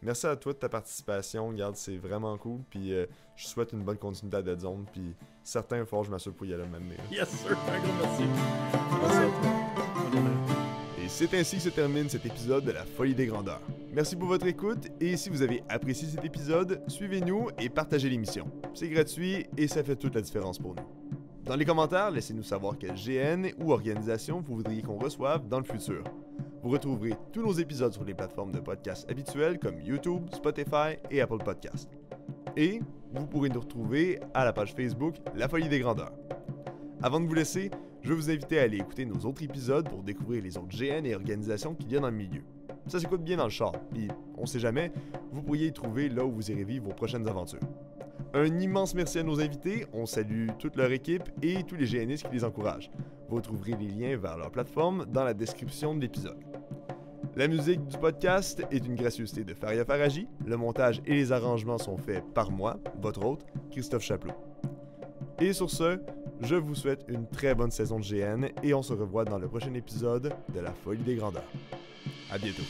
merci à toi de ta participation. Regarde, c'est vraiment cool. Puis je souhaite une bonne continuité à Dead Zone. Puis certains fois, je m'assure pour y aller maintenant. Yes, sir. Un gros merci. Merci à toi. Et c'est ainsi que se termine cet épisode de La Folie des Grandeurs. Merci pour votre écoute. Et si vous avez apprécié cet épisode, suivez-nous et partagez l'émission. C'est gratuit et ça fait toute la différence pour nous. Dans les commentaires, laissez-nous savoir quelle GN ou organisation vous voudriez qu'on reçoive dans le futur. Vous retrouverez tous nos épisodes sur les plateformes de podcasts habituelles comme YouTube, Spotify et Apple Podcasts. Et vous pourrez nous retrouver à la page Facebook La Folie des Grandeurs. Avant de vous laisser, je veux vous inviter à aller écouter nos autres épisodes pour découvrir les autres GN et organisations qu'il y a dans le milieu. Ça s'écoute bien dans le char, puis on sait jamais, vous pourriez y trouver là où vous irez vivre vos prochaines aventures. Un immense merci à nos invités, on salue toute leur équipe et tous les GNistes qui les encouragent. Vous retrouverez les liens vers leur plateforme dans la description de l'épisode. La musique du podcast est une gracieuseté de Faria Faraji, le montage et les arrangements sont faits par moi, votre hôte, Christophe Chapelot. Et sur ce, je vous souhaite une très bonne saison de GN et on se revoit dans le prochain épisode de La Folie des Grandeurs. À bientôt.